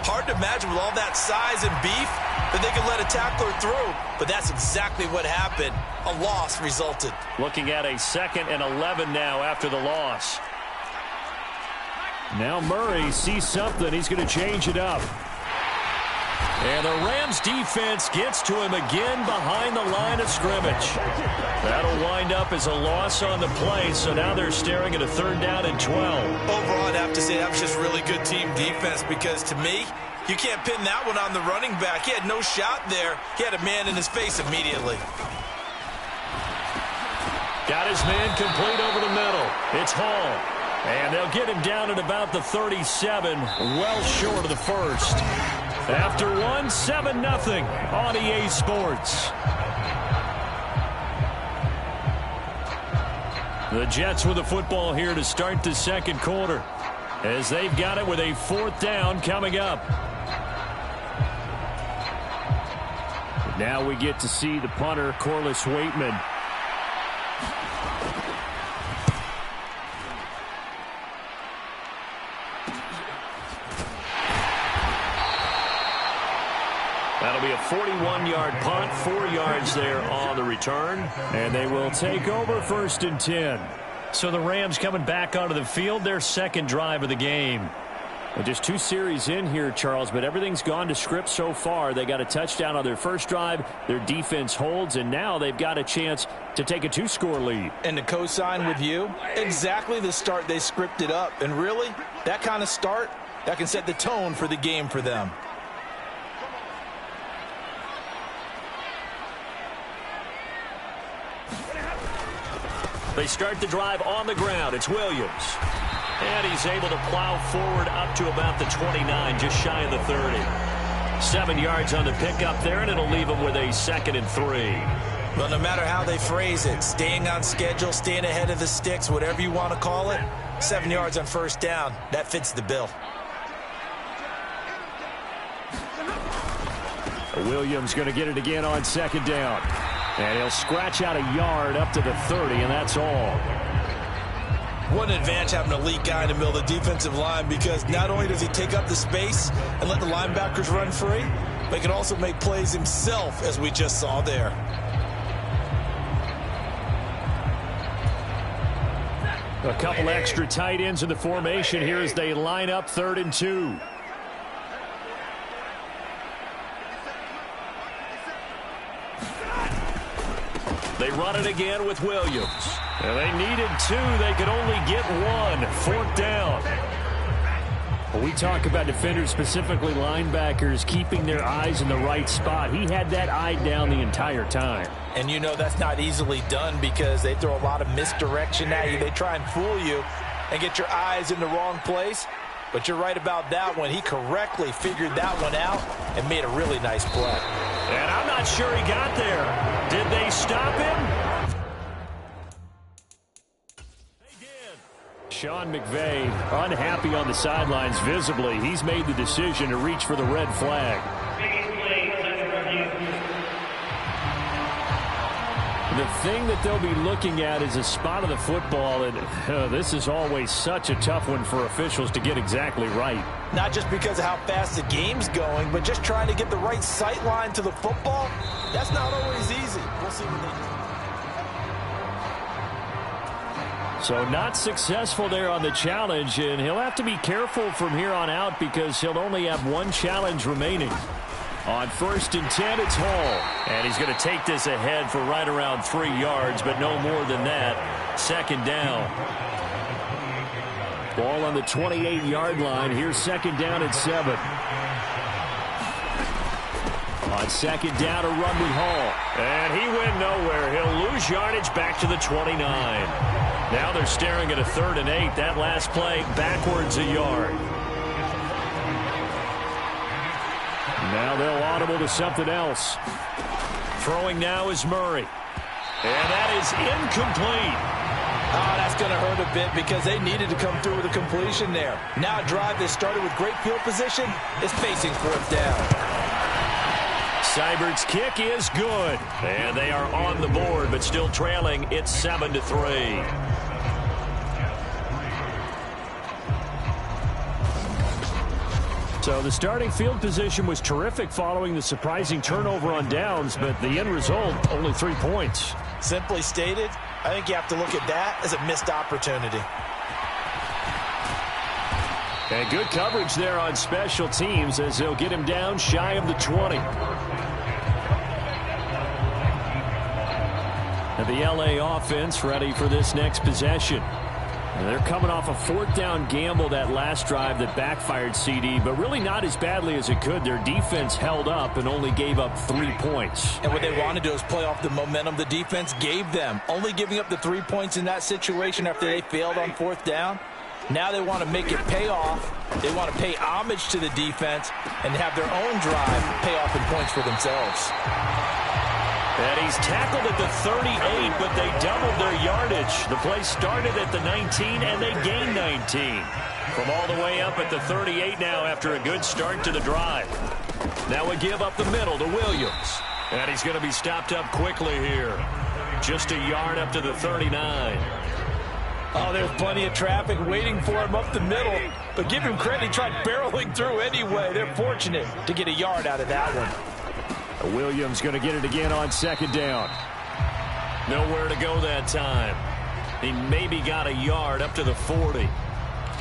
Hard to imagine with all that size and beef that they could let a tackler through. But that's exactly what happened. A loss resulted. Looking at a 2nd and 11 now after the loss. Now Murray sees something. He's going to change it up. And the Rams defense gets to him again behind the line of scrimmage. That'll wind up as a loss on the play, so now they're staring at a 3rd down and 12. Overall, I'd have to say that was just really good team defense because to me, you can't pin that one on the running back. He had no shot there. He had a man in his face immediately. Got his man complete over the middle. It's Hall. And they'll get him down at about the 37, well short of the first. After 7-0 on EA Sports. The Jets with the football here to start the second quarter, as they've got it with a 4th down coming up. Now we get to see the punter, Corliss Waitman. That'll be a 41-yard punt, 4 yards there on the return. And they will take over 1st and 10. So the Rams coming back onto the field, their second drive of the game. Well, just 2 series in here, Charles, but everything's gone to script so far. They got a touchdown on their first drive. Their defense holds, and now they've got a chance to take a 2-score lead. And to co-sign with you, exactly the start they scripted up. And really, that kind of start, that can set the tone for the game for them. They start the drive on the ground. It's Williams. And he's able to plow forward up to about the 29, just shy of the 30. 7 yards on the pickup there, and it'll leave him with a 2nd and 3. Well, no matter how they phrase it, staying on schedule, staying ahead of the sticks, whatever you want to call it, 7 yards on 1st down, that fits the bill. Williams going to get it again on 2nd down. And he'll scratch out a yard up to the 30, and that's all. What an advantage having a elite guy in the middle of the defensive line, because not only does he take up the space and let the linebackers run free, but he can also make plays himself, as we just saw there. A couple extra tight ends in the formation here as they line up 3rd and 2. They run it again with Williams. And they needed 2. They could only get 1. 4th down. Well, we talk about defenders, specifically linebackers, keeping their eyes in the right spot. He had that eye down the entire time. And you know that's not easily done because they throw a lot of misdirection at you. They try and fool you and get your eyes in the wrong place. But you're right about that one. He correctly figured that one out and made a really nice play. And I'm not sure he got there. Did they stop him? They did. Sean McVay unhappy on the sidelines visibly. He's made the decision to reach for the red flag. The thing that they'll be looking at is a spot of the football, and this is always such a tough one for officials to get exactly right. Not just because of how fast the game's going, but just trying to get the right sight line to the football. That's not always easy. We'll see what they do. So not successful there on the challenge, and he'll have to be careful from here on out because he'll only have 1 challenge remaining. On 1st and 10, it's Hall. And he's going to take this ahead for right around 3 yards, but no more than that. 2nd down. Ball on the 28-yard line. Here's 2nd down at 7. On 2nd down, a run with Hall. And he went nowhere. He'll lose yardage back to the 29. Now they're staring at a 3rd and 8. That last play backwards a yard. Now they'll audible to something else. Throwing now is Murray. And that is incomplete. Oh, that's going to hurt a bit because they needed to come through with a completion there. Now a drive that started with great field position is facing 4th down. Seibert's kick is good. And they are on the board, but still trailing. It's 7-3. So the starting field position was terrific following the surprising turnover on downs, but the end result, only 3 points. Simply stated, I think you have to look at that as a missed opportunity. And good coverage there on special teams as they'll get him down shy of the 20. And the LA offense ready for this next possession. And they're coming off a 4th down gamble that last drive that backfired, CD, but really not as badly as it could. Their defense held up and only gave up 3 points. And what they want to do is play off the momentum the defense gave them. Only giving up the 3 points in that situation after they failed on 4th down. Now they want to make it pay off. They want to pay homage to the defense and have their own drive pay off in points for themselves. And he's tackled at the 38, but they doubled their yardage. The play started at the 19, and they gained 19. From all the way up at the 38 now after a good start to the drive. Now a give up the middle to Williams. And he's going to be stopped up quickly here. Just a yard up to the 39. Oh, there's plenty of traffic waiting for him up the middle. But give him credit, he tried barreling through anyway. They're fortunate to get a yard out of that one. Williams going to get it again on 2nd down. Nowhere to go that time. He maybe got a yard up to the 40.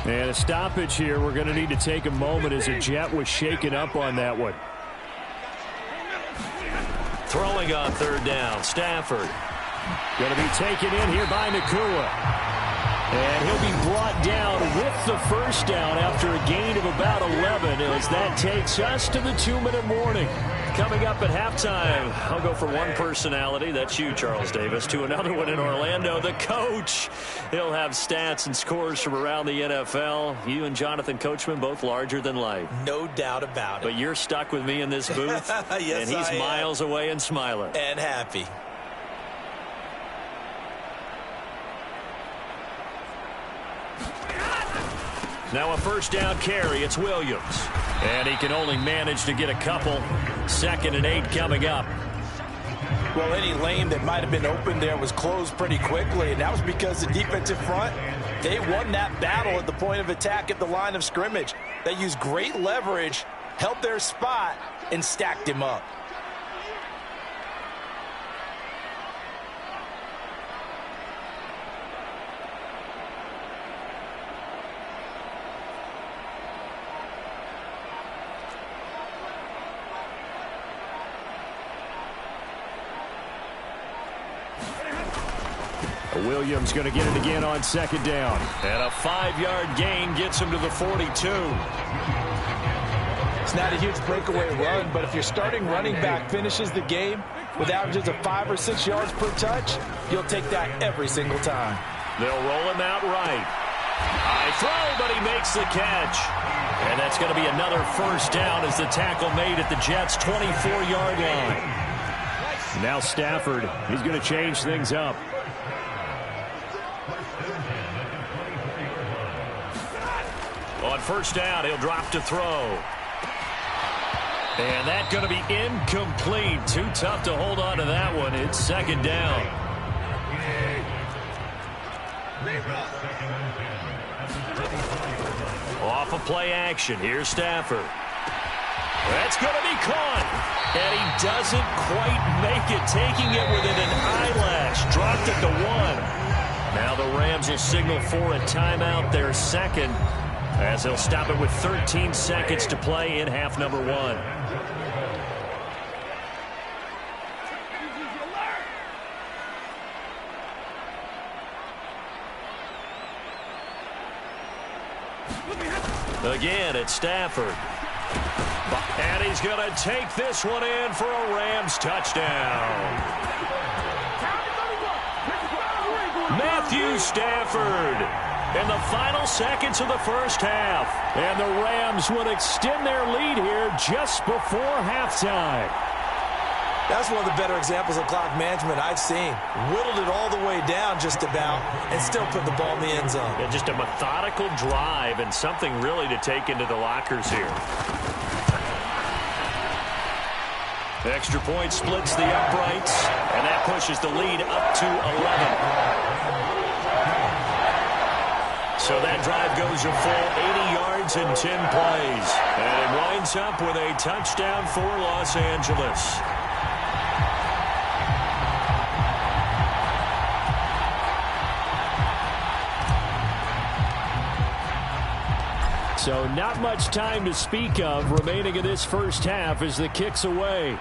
And a stoppage here. We're going to need to take a moment as a Jet was shaken up on that one. Throwing on 3rd down. Stafford. Going to be taken in here by Nakua. And he'll be brought down with the 1st down after a gain of about 11 as that takes us to the 2-minute warning. Coming up at halftime, I'll go from one personality, that's you, Charles Davis, to another one in Orlando, the coach. He'll have stats and scores from around the NFL. You and Jonathan Coachman, both larger than life. No doubt about it. But you're stuck with me in this booth, yes, and he's miles away and smiling. And happy. Now a 1st down carry. It's Williams. And he can only manage to get a couple. 2nd and 8 coming up. Well, any lane that might have been open there was closed pretty quickly, and that was because the defensive front, they won that battle at the point of attack at the line of scrimmage. They used great leverage, held their spot, and stacked him up. Williams going to get it again on 2nd down. And a 5-yard gain gets him to the 42. It's not a huge breakaway run, but if your starting running back finishes the game with averages of 5 or 6 yards per touch, you'll take that every single time. They'll roll him out right. High throw, but he makes the catch. And that's going to be another 1st down as the tackle made at the Jets' 24-yard line. Now Stafford, he's going to change things up. On 1st down, he'll drop to throw. And that's going to be incomplete. Too tough to hold on to that one. It's 2nd down. Off of play action. Here's Stafford. That's going to be caught. And he doesn't quite make it, taking it within an eyelash. Dropped at the 1. Now the Rams will signal for a timeout, their 2nd. As they'll stop it with 13 seconds to play in half number 1. Again, it's Stafford. And he's going to take this one in for a Rams touchdown. Matthew Stafford. In the final seconds of the 1st half. And the Rams would extend their lead here just before halftime. That's one of the better examples of clock management I've seen. Whittled it all the way down just about and still put the ball in the end zone. Yeah, just a methodical drive and something really to take into the lockers here. The extra point splits the uprights, and that pushes the lead up to 11. So that drive goes a full 80 yards in 10 plays. And it winds up with a touchdown for Los Angeles. So not much time to speak of remaining in this first half as the kick's away.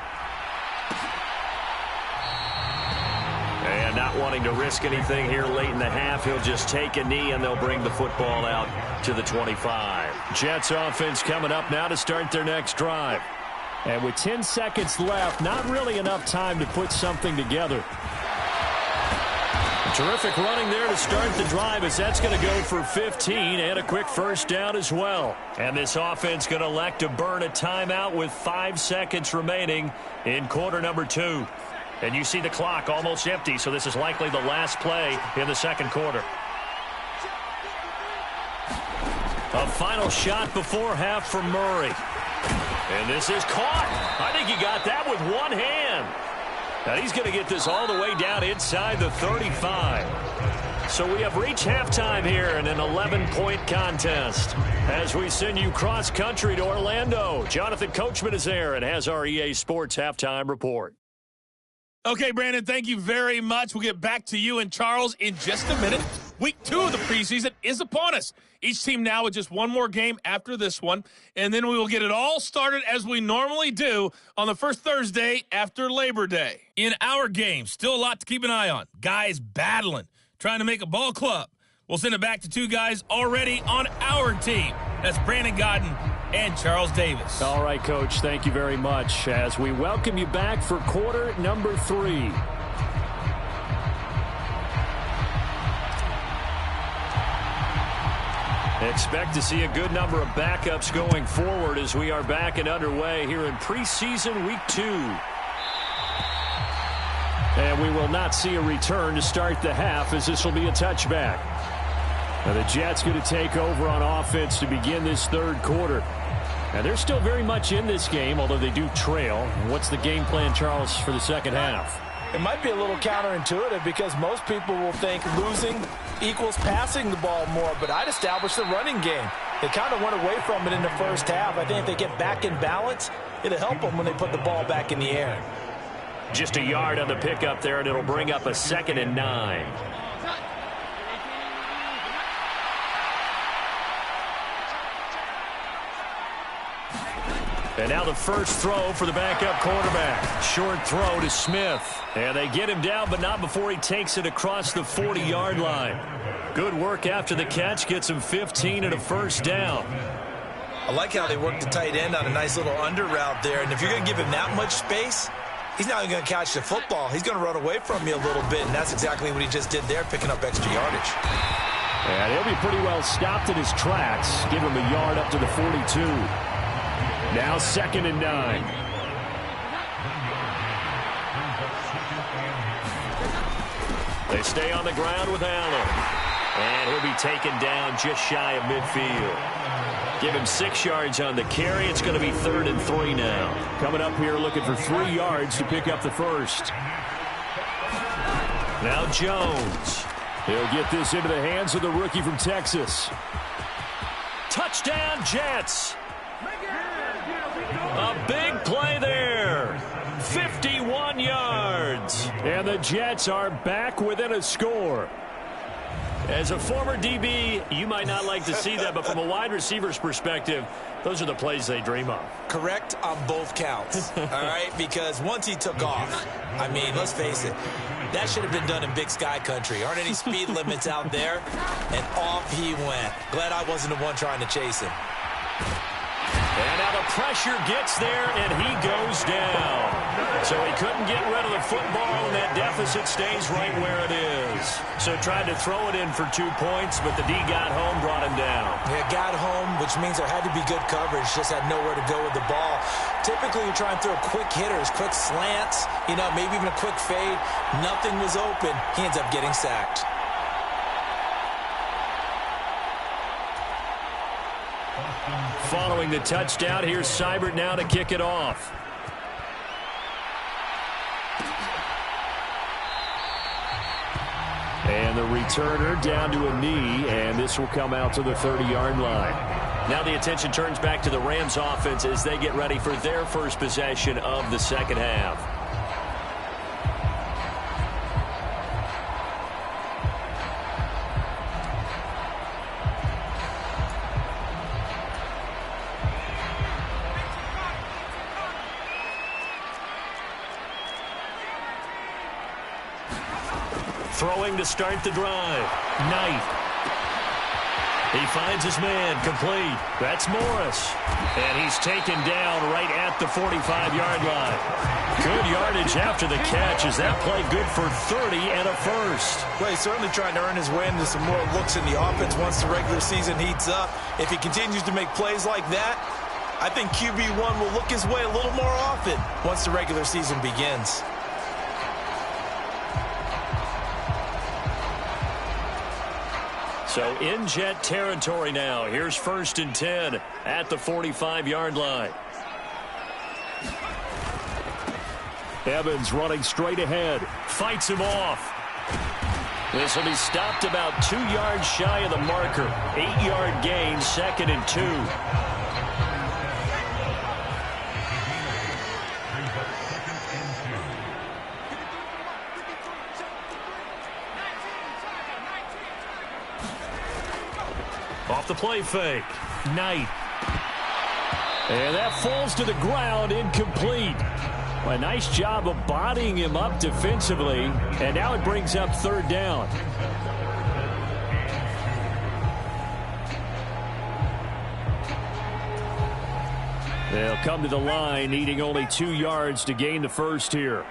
And not wanting to risk anything here late in the half, he'll just take a knee and they'll bring the football out to the 25. Jets offense coming up now to start their next drive. And with 10 seconds left, not really enough time to put something together. Terrific running there to start the drive as that's going to go for 15 and a quick first down as well. And this offense going to elect to burn a timeout with 5 seconds remaining in quarter number 2. And you see the clock almost empty, so this is likely the last play in the second quarter. A final shot before half from Murray. And this is caught. I think he got that with one hand. And he's going to get this all the way down inside the 35. So we have reached halftime here in an 11-point contest. As we send you cross-country to Orlando, Jonathan Coachman is there and has our EA Sports halftime report. Okay, Brandon, thank you very much. We'll get back to you and Charles in just a minute. Week 2 of the preseason is upon us. Each team now with just one more game after this one, and then we will get it all started as we normally do on the first Thursday after Labor Day. In our game, still a lot to keep an eye on. Guys battling, trying to make a ball club. We'll send it back to 2 guys already on our team. That's Brandon Godden and Charles Davis. All right, Coach, thank you very much as we welcome you back for quarter number 3. Expect to see a good number of backups going forward as we are back and underway here in preseason week 2. And we will not see a return to start the half as this will be a touchback. Now the Jets going to take over on offense to begin this third quarter. And they're still very much in this game, although they do trail. What's the game plan, Charles, for the second half? It might be a little counterintuitive because most people will think losing equals passing the ball more, but I'd establish the running game. They kind of went away from it in the first half. I think if they get back in balance, it'll help them when they put the ball back in the air. Just a yard on the pickup there, and it'll bring up a 2nd and 9. And now the first throw for the backup quarterback. Short throw to Smith. And they get him down, but not before he takes it across the 40-yard line. Good work after the catch. Gets him 15 and a first down. I like how they work the tight end on a nice little under route there. And if you're going to give him that much space, he's not even going to catch the football. He's going to run away from you a little bit, and that's exactly what he just did there, picking up extra yardage. And he'll be pretty well stopped in his tracks. Give him a yard up to the 42. Now 2nd and 9. They stay on the ground with Allen. And he'll be taken down just shy of midfield. Give him 6 yards on the carry. It's going to be 3rd and 3 now. Coming up here looking for 3 yards to pick up the first. Now Jones. He'll get this into the hands of the rookie from Texas. Touchdown, Jets. A big play there. 51 yards. And the Jets are back within a score. As a former DB, you might not like to see that, but from a wide receiver's perspective, those are the plays they dream of. Correct on both counts, all right? Because once he took off, I mean, let's face it, that should have been done in Big Sky country. Aren't any speed limits out there? And off he went. Glad I wasn't the one trying to chase him. And now the pressure gets there, and he goes down. So he couldn't get rid of the football, and that deficit stays right where it is. So tried to throw it in for 2 points, but the D got home, brought him down. Yeah, got home, which means there had to be good coverage. Just had nowhere to go with the ball. Typically, you're trying to throw quick hitters, quick slants, you know, maybe even a quick fade. Nothing was open. He ends up getting sacked. Following the touchdown, here's Seibert now to kick it off. And the returner down to a knee, and this will come out to the 30-yard line. Now the attention turns back to the Rams offense as they get ready for their first possession of the second half. Throwing to start the drive. Knight. He finds his man, complete. That's Morris. And he's taken down right at the 45-yard line. Good yardage after the catch. Is that play good for 30 and a first? Well, he's certainly trying to earn his way into some more looks in the offense once the regular season heats up. If he continues to make plays like that, I think QB1 will look his way a little more often once the regular season begins. So in Jet territory now. Here's 1st and 10 at the 45-yard line. Evans running straight ahead. Fights him off. This will be stopped about 2 yards shy of the marker. 8-yard gain, 2nd and 2. Off the play fake. Knight. And that falls to the ground, incomplete. A nice job of bodying him up defensively. And now it brings up 3rd down. They'll come to the line, needing only 2 yards to gain the first here.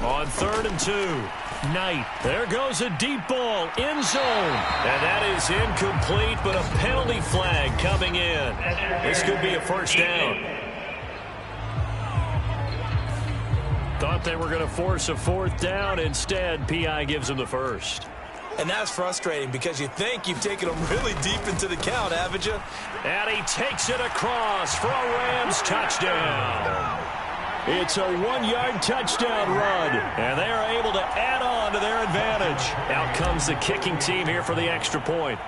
On 3rd and 2. Knight. There goes a deep ball. End zone. And that is incomplete, but a penalty flag coming in. This could be a first down. Thought they were going to force a 4th down. Instead, P.I. gives them the first. And that's frustrating because you think you've taken them really deep into the count, haven't you? And he takes it across for a Rams touchdown. It's a 1-yard touchdown run, and they are able to add on to their advantage. Out comes the kicking team here for the extra point.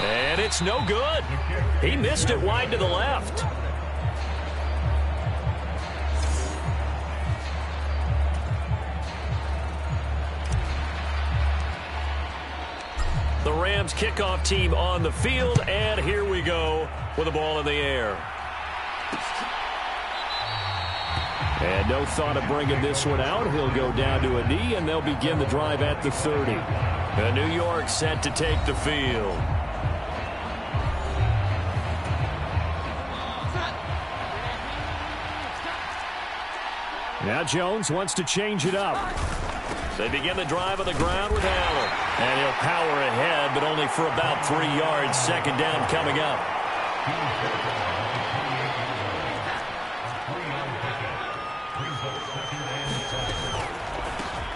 And it's no good. He missed it wide to the left. The Rams kickoff team on the field, and here we go with the ball in the air. And no thought of bringing this one out. He'll go down to a knee, and they'll begin the drive at the 30. And New York set to take the field. Now Jones wants to change it up. They begin the drive on the ground with Allen. And he'll power ahead, but only for about 3 yards. 2nd down coming up.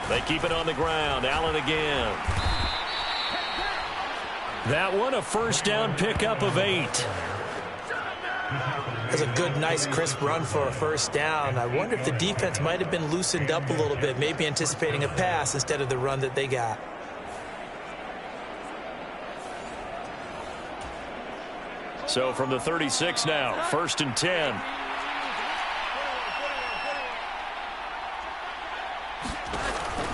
They keep it on the ground. Allen again. That one, a 1st down pickup of 8. That's a good, nice, crisp run for a 1st down. I wonder if the defense might have been loosened up a little bit, maybe anticipating a pass instead of the run that they got. So from the 36 now, 1st and 10.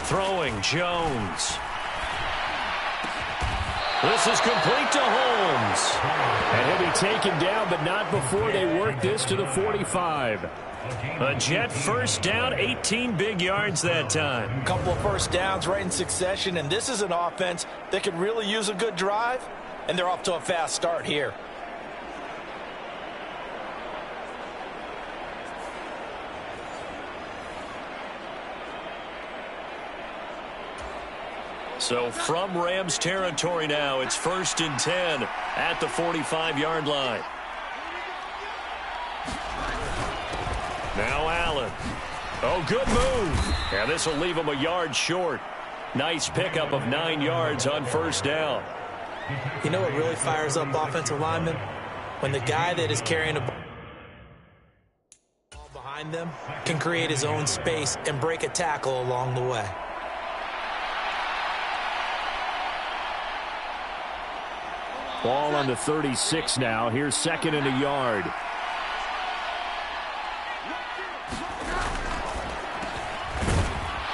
Throwing, Jones. This is complete to Holmes. And he'll be taken down, but not before they work this to the 45. A Jet 1st down, 18 big yards that time. A couple of 1st downs right in succession, and this is an offense that could really use a good drive, and they're off to a fast start here. So from Rams territory now, it's 1st and 10 at the 45-yard line. Now Allen. Oh, good move. And this will leave him a yard short. Nice pickup of 9 yards on 1st down. You know what really fires up offensive linemen? When the guy that is carrying the ball behind them can create his own space and break a tackle along the way. Ball on the 36 now. Here's 2nd and a yard.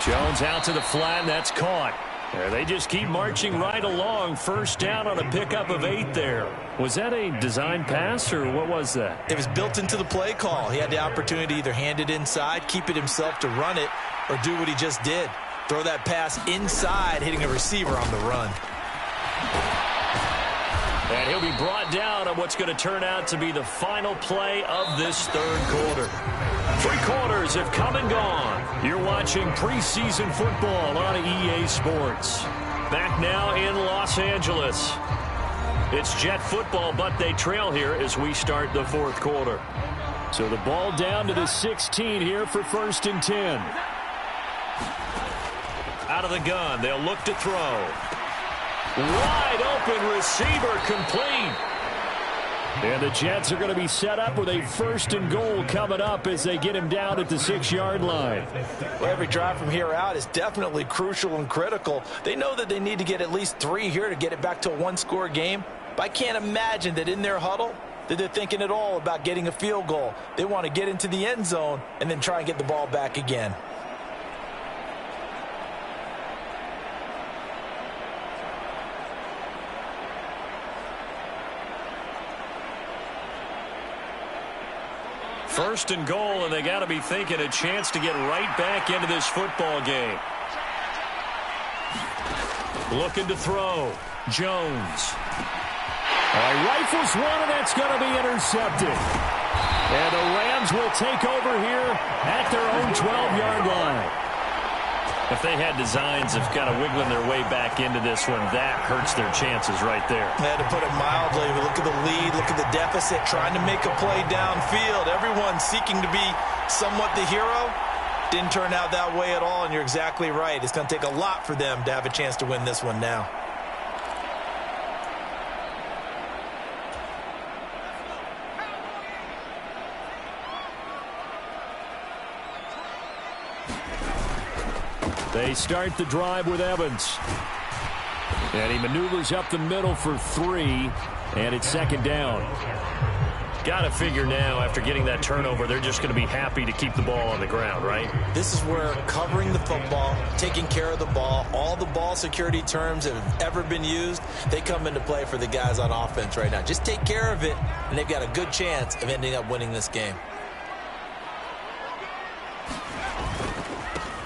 Jones out to the flat, and that's caught. They just keep marching right along. First down on a pickup of 8 there. Was that a design pass, or what was that? It was built into the play call. He had the opportunity to either hand it inside, keep it himself to run it, or do what he just did. Throw that pass inside, hitting a receiver on the run. And he'll be brought down on what's going to turn out to be the final play of this third quarter. 3 quarters have come and gone. You're watching preseason football on EA Sports. Back now in Los Angeles. It's Jet football, but they trail here as we start the fourth quarter. So the ball down to the 16 here for 1st and 10. Out of the gun, they'll look to throw. Wide open receiver, complete. And the Jets are going to be set up with a 1st and goal coming up as they get him down at the 6-yard line. Well, every drive from here out is definitely crucial and critical. They know that they need to get at least 3 here to get it back to a 1-score game. But I can't imagine that in their huddle that they're thinking at all about getting a field goal. They want to get into the end zone and then try and get the ball back again. First and goal, and they got to be thinking a chance to get right back into this football game. Looking to throw. Jones. Rifles one, and that's going to be intercepted. And the Rams will take over here at their own 12-yard line. If they had designs of kind of wiggling their way back into this one, that hurts their chances right there. They had to put it mildly. Look at the lead, look at the deficit, trying to make a play downfield. Everyone seeking to be somewhat the hero. Didn't turn out that way at all, and you're exactly right. It's going to take a lot for them to have a chance to win this one now. They start the drive with Evans. And he maneuvers up the middle for 3, and it's 2nd down. Got to figure now, after getting that turnover, they're just going to be happy to keep the ball on the ground, right? This is where covering the football, taking care of the ball, all the ball security terms that have ever been used, they come into play for the guys on offense right now. Just take care of it, and they've got a good chance of ending up winning this game.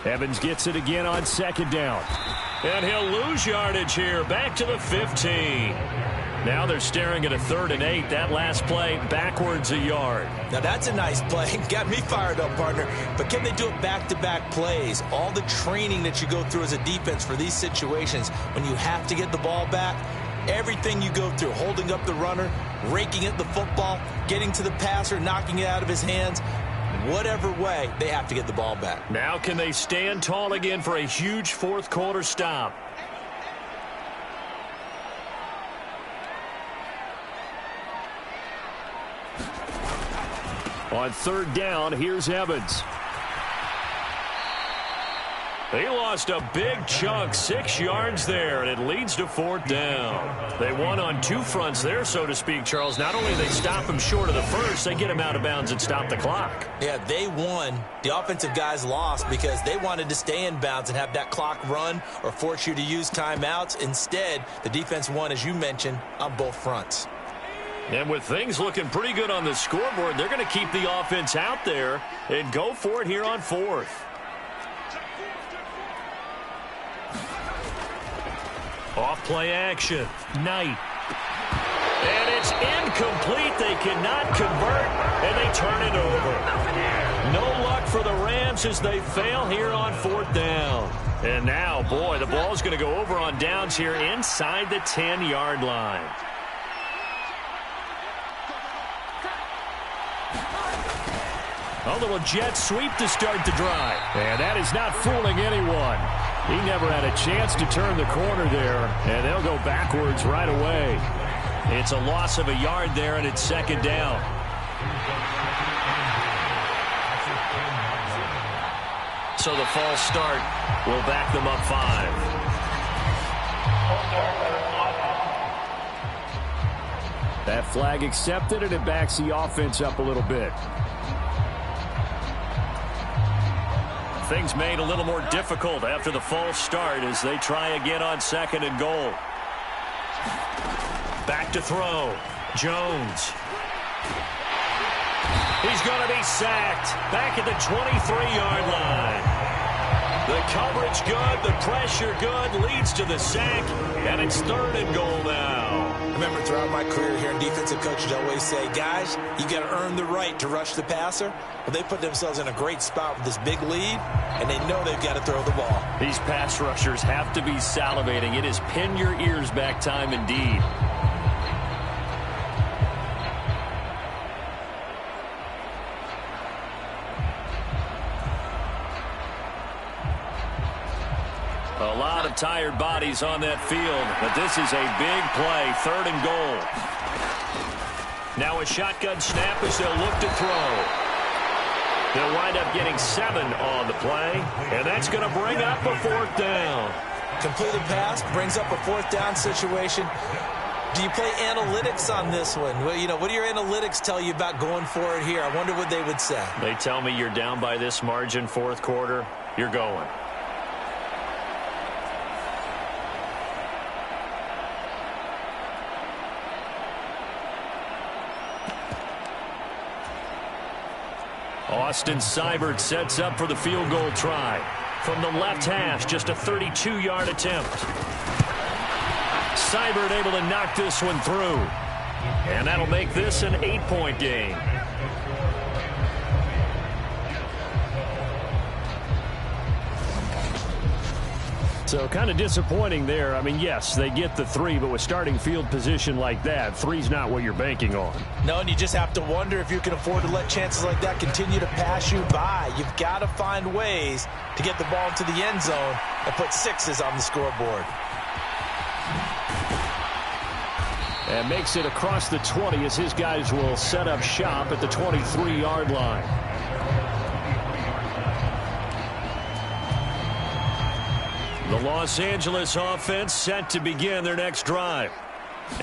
Evans gets it again on 2nd down. And he'll lose yardage here, back to the 15. Now they're staring at a 3rd and 8. That last play, backwards a yard. Now that's a nice play. Got me fired up, partner. But can they do it back-to-back plays? All the training that you go through as a defense for these situations, when you have to get the ball back, everything you go through, holding up the runner, raking at the football, getting to the passer, knocking it out of his hands, whatever way, they have to get the ball back. Now can they stand tall again for a huge fourth quarter stop? On 3rd down, here's Evans. They lost a big chunk, 6 yards there, and it leads to 4th down. They won on 2 fronts there, so to speak, Charles. Not only they stop him short of the first, they get him out of bounds and stop the clock. Yeah, they won. The offensive guys lost because they wanted to stay in bounds and have that clock run or force you to use timeouts. Instead, the defense won, as you mentioned, on both fronts. And with things looking pretty good on the scoreboard, they're going to keep the offense out there and go for it here on 4th. Off play action. Knight. And it's incomplete. They cannot convert, and they turn it over. No luck for the Rams as they fail here on 4th down. And now, boy, the ball's going to go over on downs here inside the 10-yard line. A little jet sweep to start the drive. And that is not fooling anyone. He never had a chance to turn the corner there, and they'll go backwards right away. It's a loss of a yard there, and it's 2nd down. So the false start will back them up 5. That flag accepted, and it backs the offense up a little bit. Things made a little more difficult after the false start as they try again on 2nd and goal. Back to throw. Jones. He's going to be sacked. Back at the 23-yard line. The coverage good, the pressure good, leads to the sack, and it's 3rd and goal now. Remember, throughout my career here, defensive coaches always say, guys, you got to earn the right to rush the passer. Well, they put themselves in a great spot with this big lead, and they know they've got to throw the ball. These pass rushers have to be salivating. It is pin your ears back time indeed. A lot of tired bodies on that field, but this is a big play, 3rd and goal. Now a shotgun snap as they'll look to throw. They'll wind up getting 7 on the play, and that's going to bring up a 4th down. Completed pass brings up a 4th down situation. Do you play analytics on this one? Well, you know, what do your analytics tell you about going for it here? I wonder what they would say. They tell me you're down by this margin, 4th quarter, you're going. Austin Seibert sets up for the field goal try. From the left hash, just a 32-yard attempt. Seibert able to knock this one through. And that'll make this an 8-point game. So kind of disappointing there. I mean, yes, they get the 3, but with starting field position like that, 3's not what you're banking on. No, and you just have to wonder if you can afford to let chances like that continue to pass you by. You've got to find ways to get the ball into the end zone and put 6s on the scoreboard. And makes it across the 20 as his guys will set up shop at the 23-yard line. The Los Angeles offense set to begin their next drive.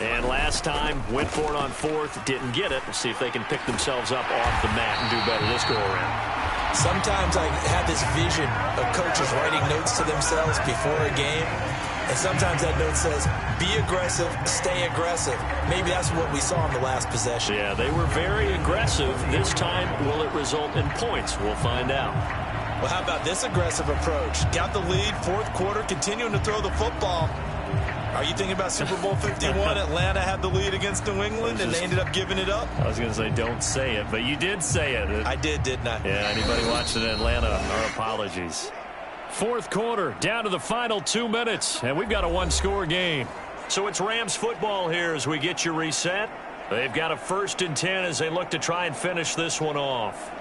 And last time, went for it on 4th, didn't get it. We'll see if they can pick themselves up off the mat and do better this go-around. Sometimes I have this vision of coaches writing notes to themselves before a game. And sometimes that note says, be aggressive, stay aggressive. Maybe that's what we saw in the last possession. Yeah, they were very aggressive. This time, will it result in points? We'll find out. Well, how about this aggressive approach? Got the lead, 4th quarter, continuing to throw the football. Are you thinking about Super Bowl 51? Atlanta had the lead against New England, and they ended up giving it up? I was going to say, don't say it, but you did say it. I did, didn't I? Yeah, anybody watching Atlanta, our apologies. 4th quarter, down to the final 2 minutes, and we've got a 1-score game. So it's Rams football here as we get you reset. They've got a 1st and 10 as they look to try and finish this one off.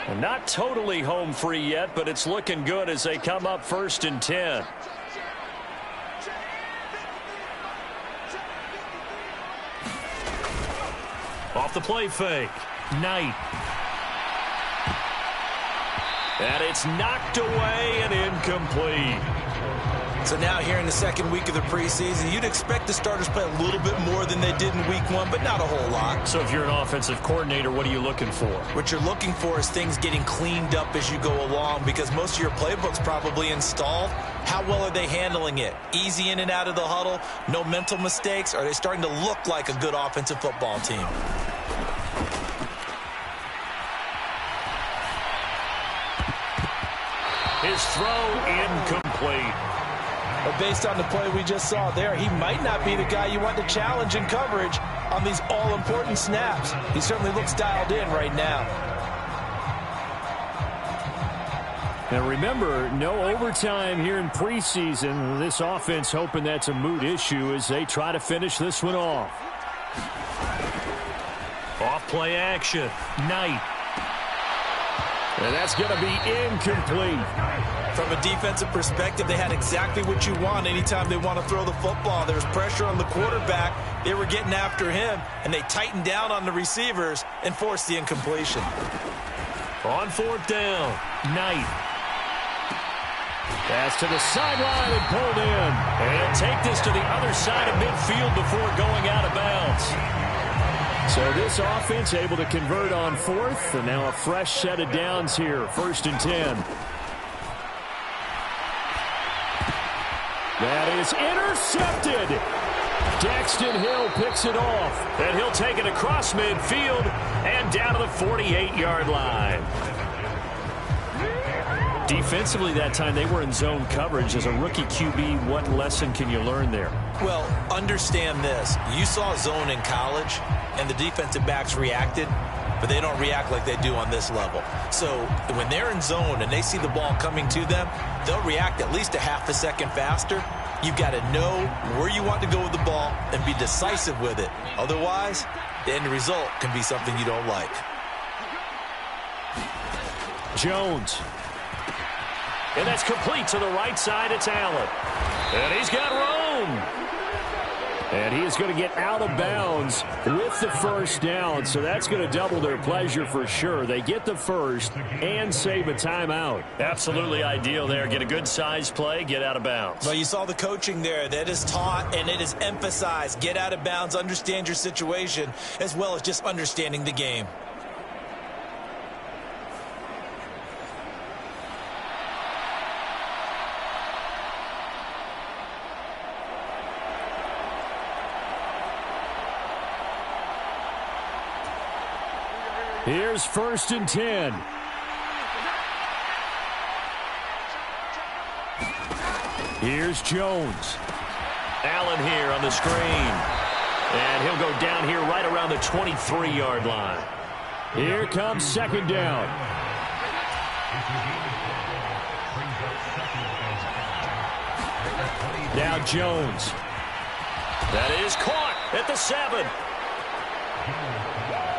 And not totally home free yet, but it's looking good as they come up 1st and 10. Off the play fake. Knight. And it's knocked away and incomplete. So now here in the 2nd week of the preseason, you'd expect the starters play a little bit more than they did in week 1, but not a whole lot. So if you're an offensive coordinator, what are you looking for? What you're looking for is things getting cleaned up as you go along, because most of your playbook's probably installed. How well are they handling it? Easy in and out of the huddle, no mental mistakes? Are they starting to look like a good offensive football team? His throw incomplete. But based on the play we just saw there, he might not be the guy you want to challenge in coverage on these all-important snaps. He certainly looks dialed in right now. And remember, no overtime here in preseason. This offense hoping that's a moot issue as they try to finish this one off. Off play action. Knight. And that's going to be incomplete. From a defensive perspective, they had exactly what you want anytime they want to throw the football. There was pressure on the quarterback. They were getting after him, and they tightened down on the receivers and forced the incompletion. On 4th down, Knight. Pass to the sideline and pulled in. And take this to the other side of midfield before going out of bounds. So this offense able to convert on fourth, and now a fresh set of downs here, 1st and 10. That is intercepted. Daxton Hill picks it off. And he'll take it across midfield and down to the 48-yard line. Defensively that time, they were in zone coverage. As a rookie QB, what lesson can you learn there? Well, understand this. You saw zone in college, and the defensive backs reacted, but they don't react like they do on this level. So when they're in zone and they see the ball coming to them, they'll react at least a half a second faster. You've got to know where you want to go with the ball and be decisive with it. Otherwise, the end result can be something you don't like. Jones. And that's complete to the right side. It's Allen. And he's got room. And he is going to get out of bounds with the first down. So that's going to double their pleasure for sure. They get the first and save a timeout. Absolutely ideal there. Get a good size play, get out of bounds. Well, you saw the coaching there. That is taught and it is emphasized. Get out of bounds, understand your situation, as well as just understanding the game. Here's 1st and 10. Here's Jones. Allen here on the screen. And he'll go down here right around the 23-yard line. Here comes 2nd down. Now Jones. That is caught at the 7.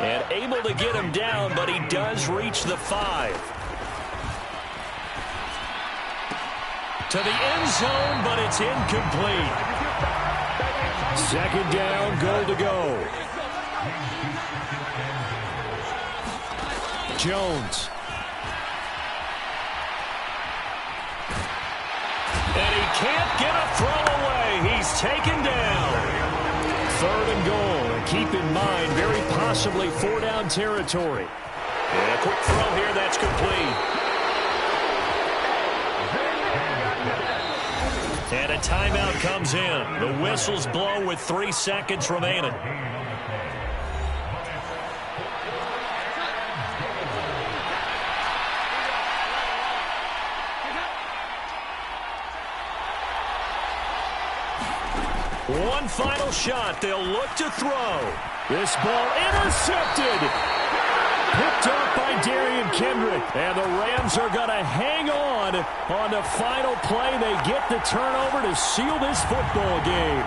And able to get him down, but he does reach the 5. To the end zone, but it's incomplete. 2nd down, goal to go. Jones. And he can't get a throw away. He's taken down. 3rd and goal. And keep in mind, very possibly 4-down territory. And a quick throw here, that's complete. And a timeout comes in. The whistles blow with 3 seconds remaining. One final shot. They'll look to throw. This ball intercepted. Picked up by Darian Kendrick. And the Rams are going to hang on the final play. They get the turnover to seal this football game.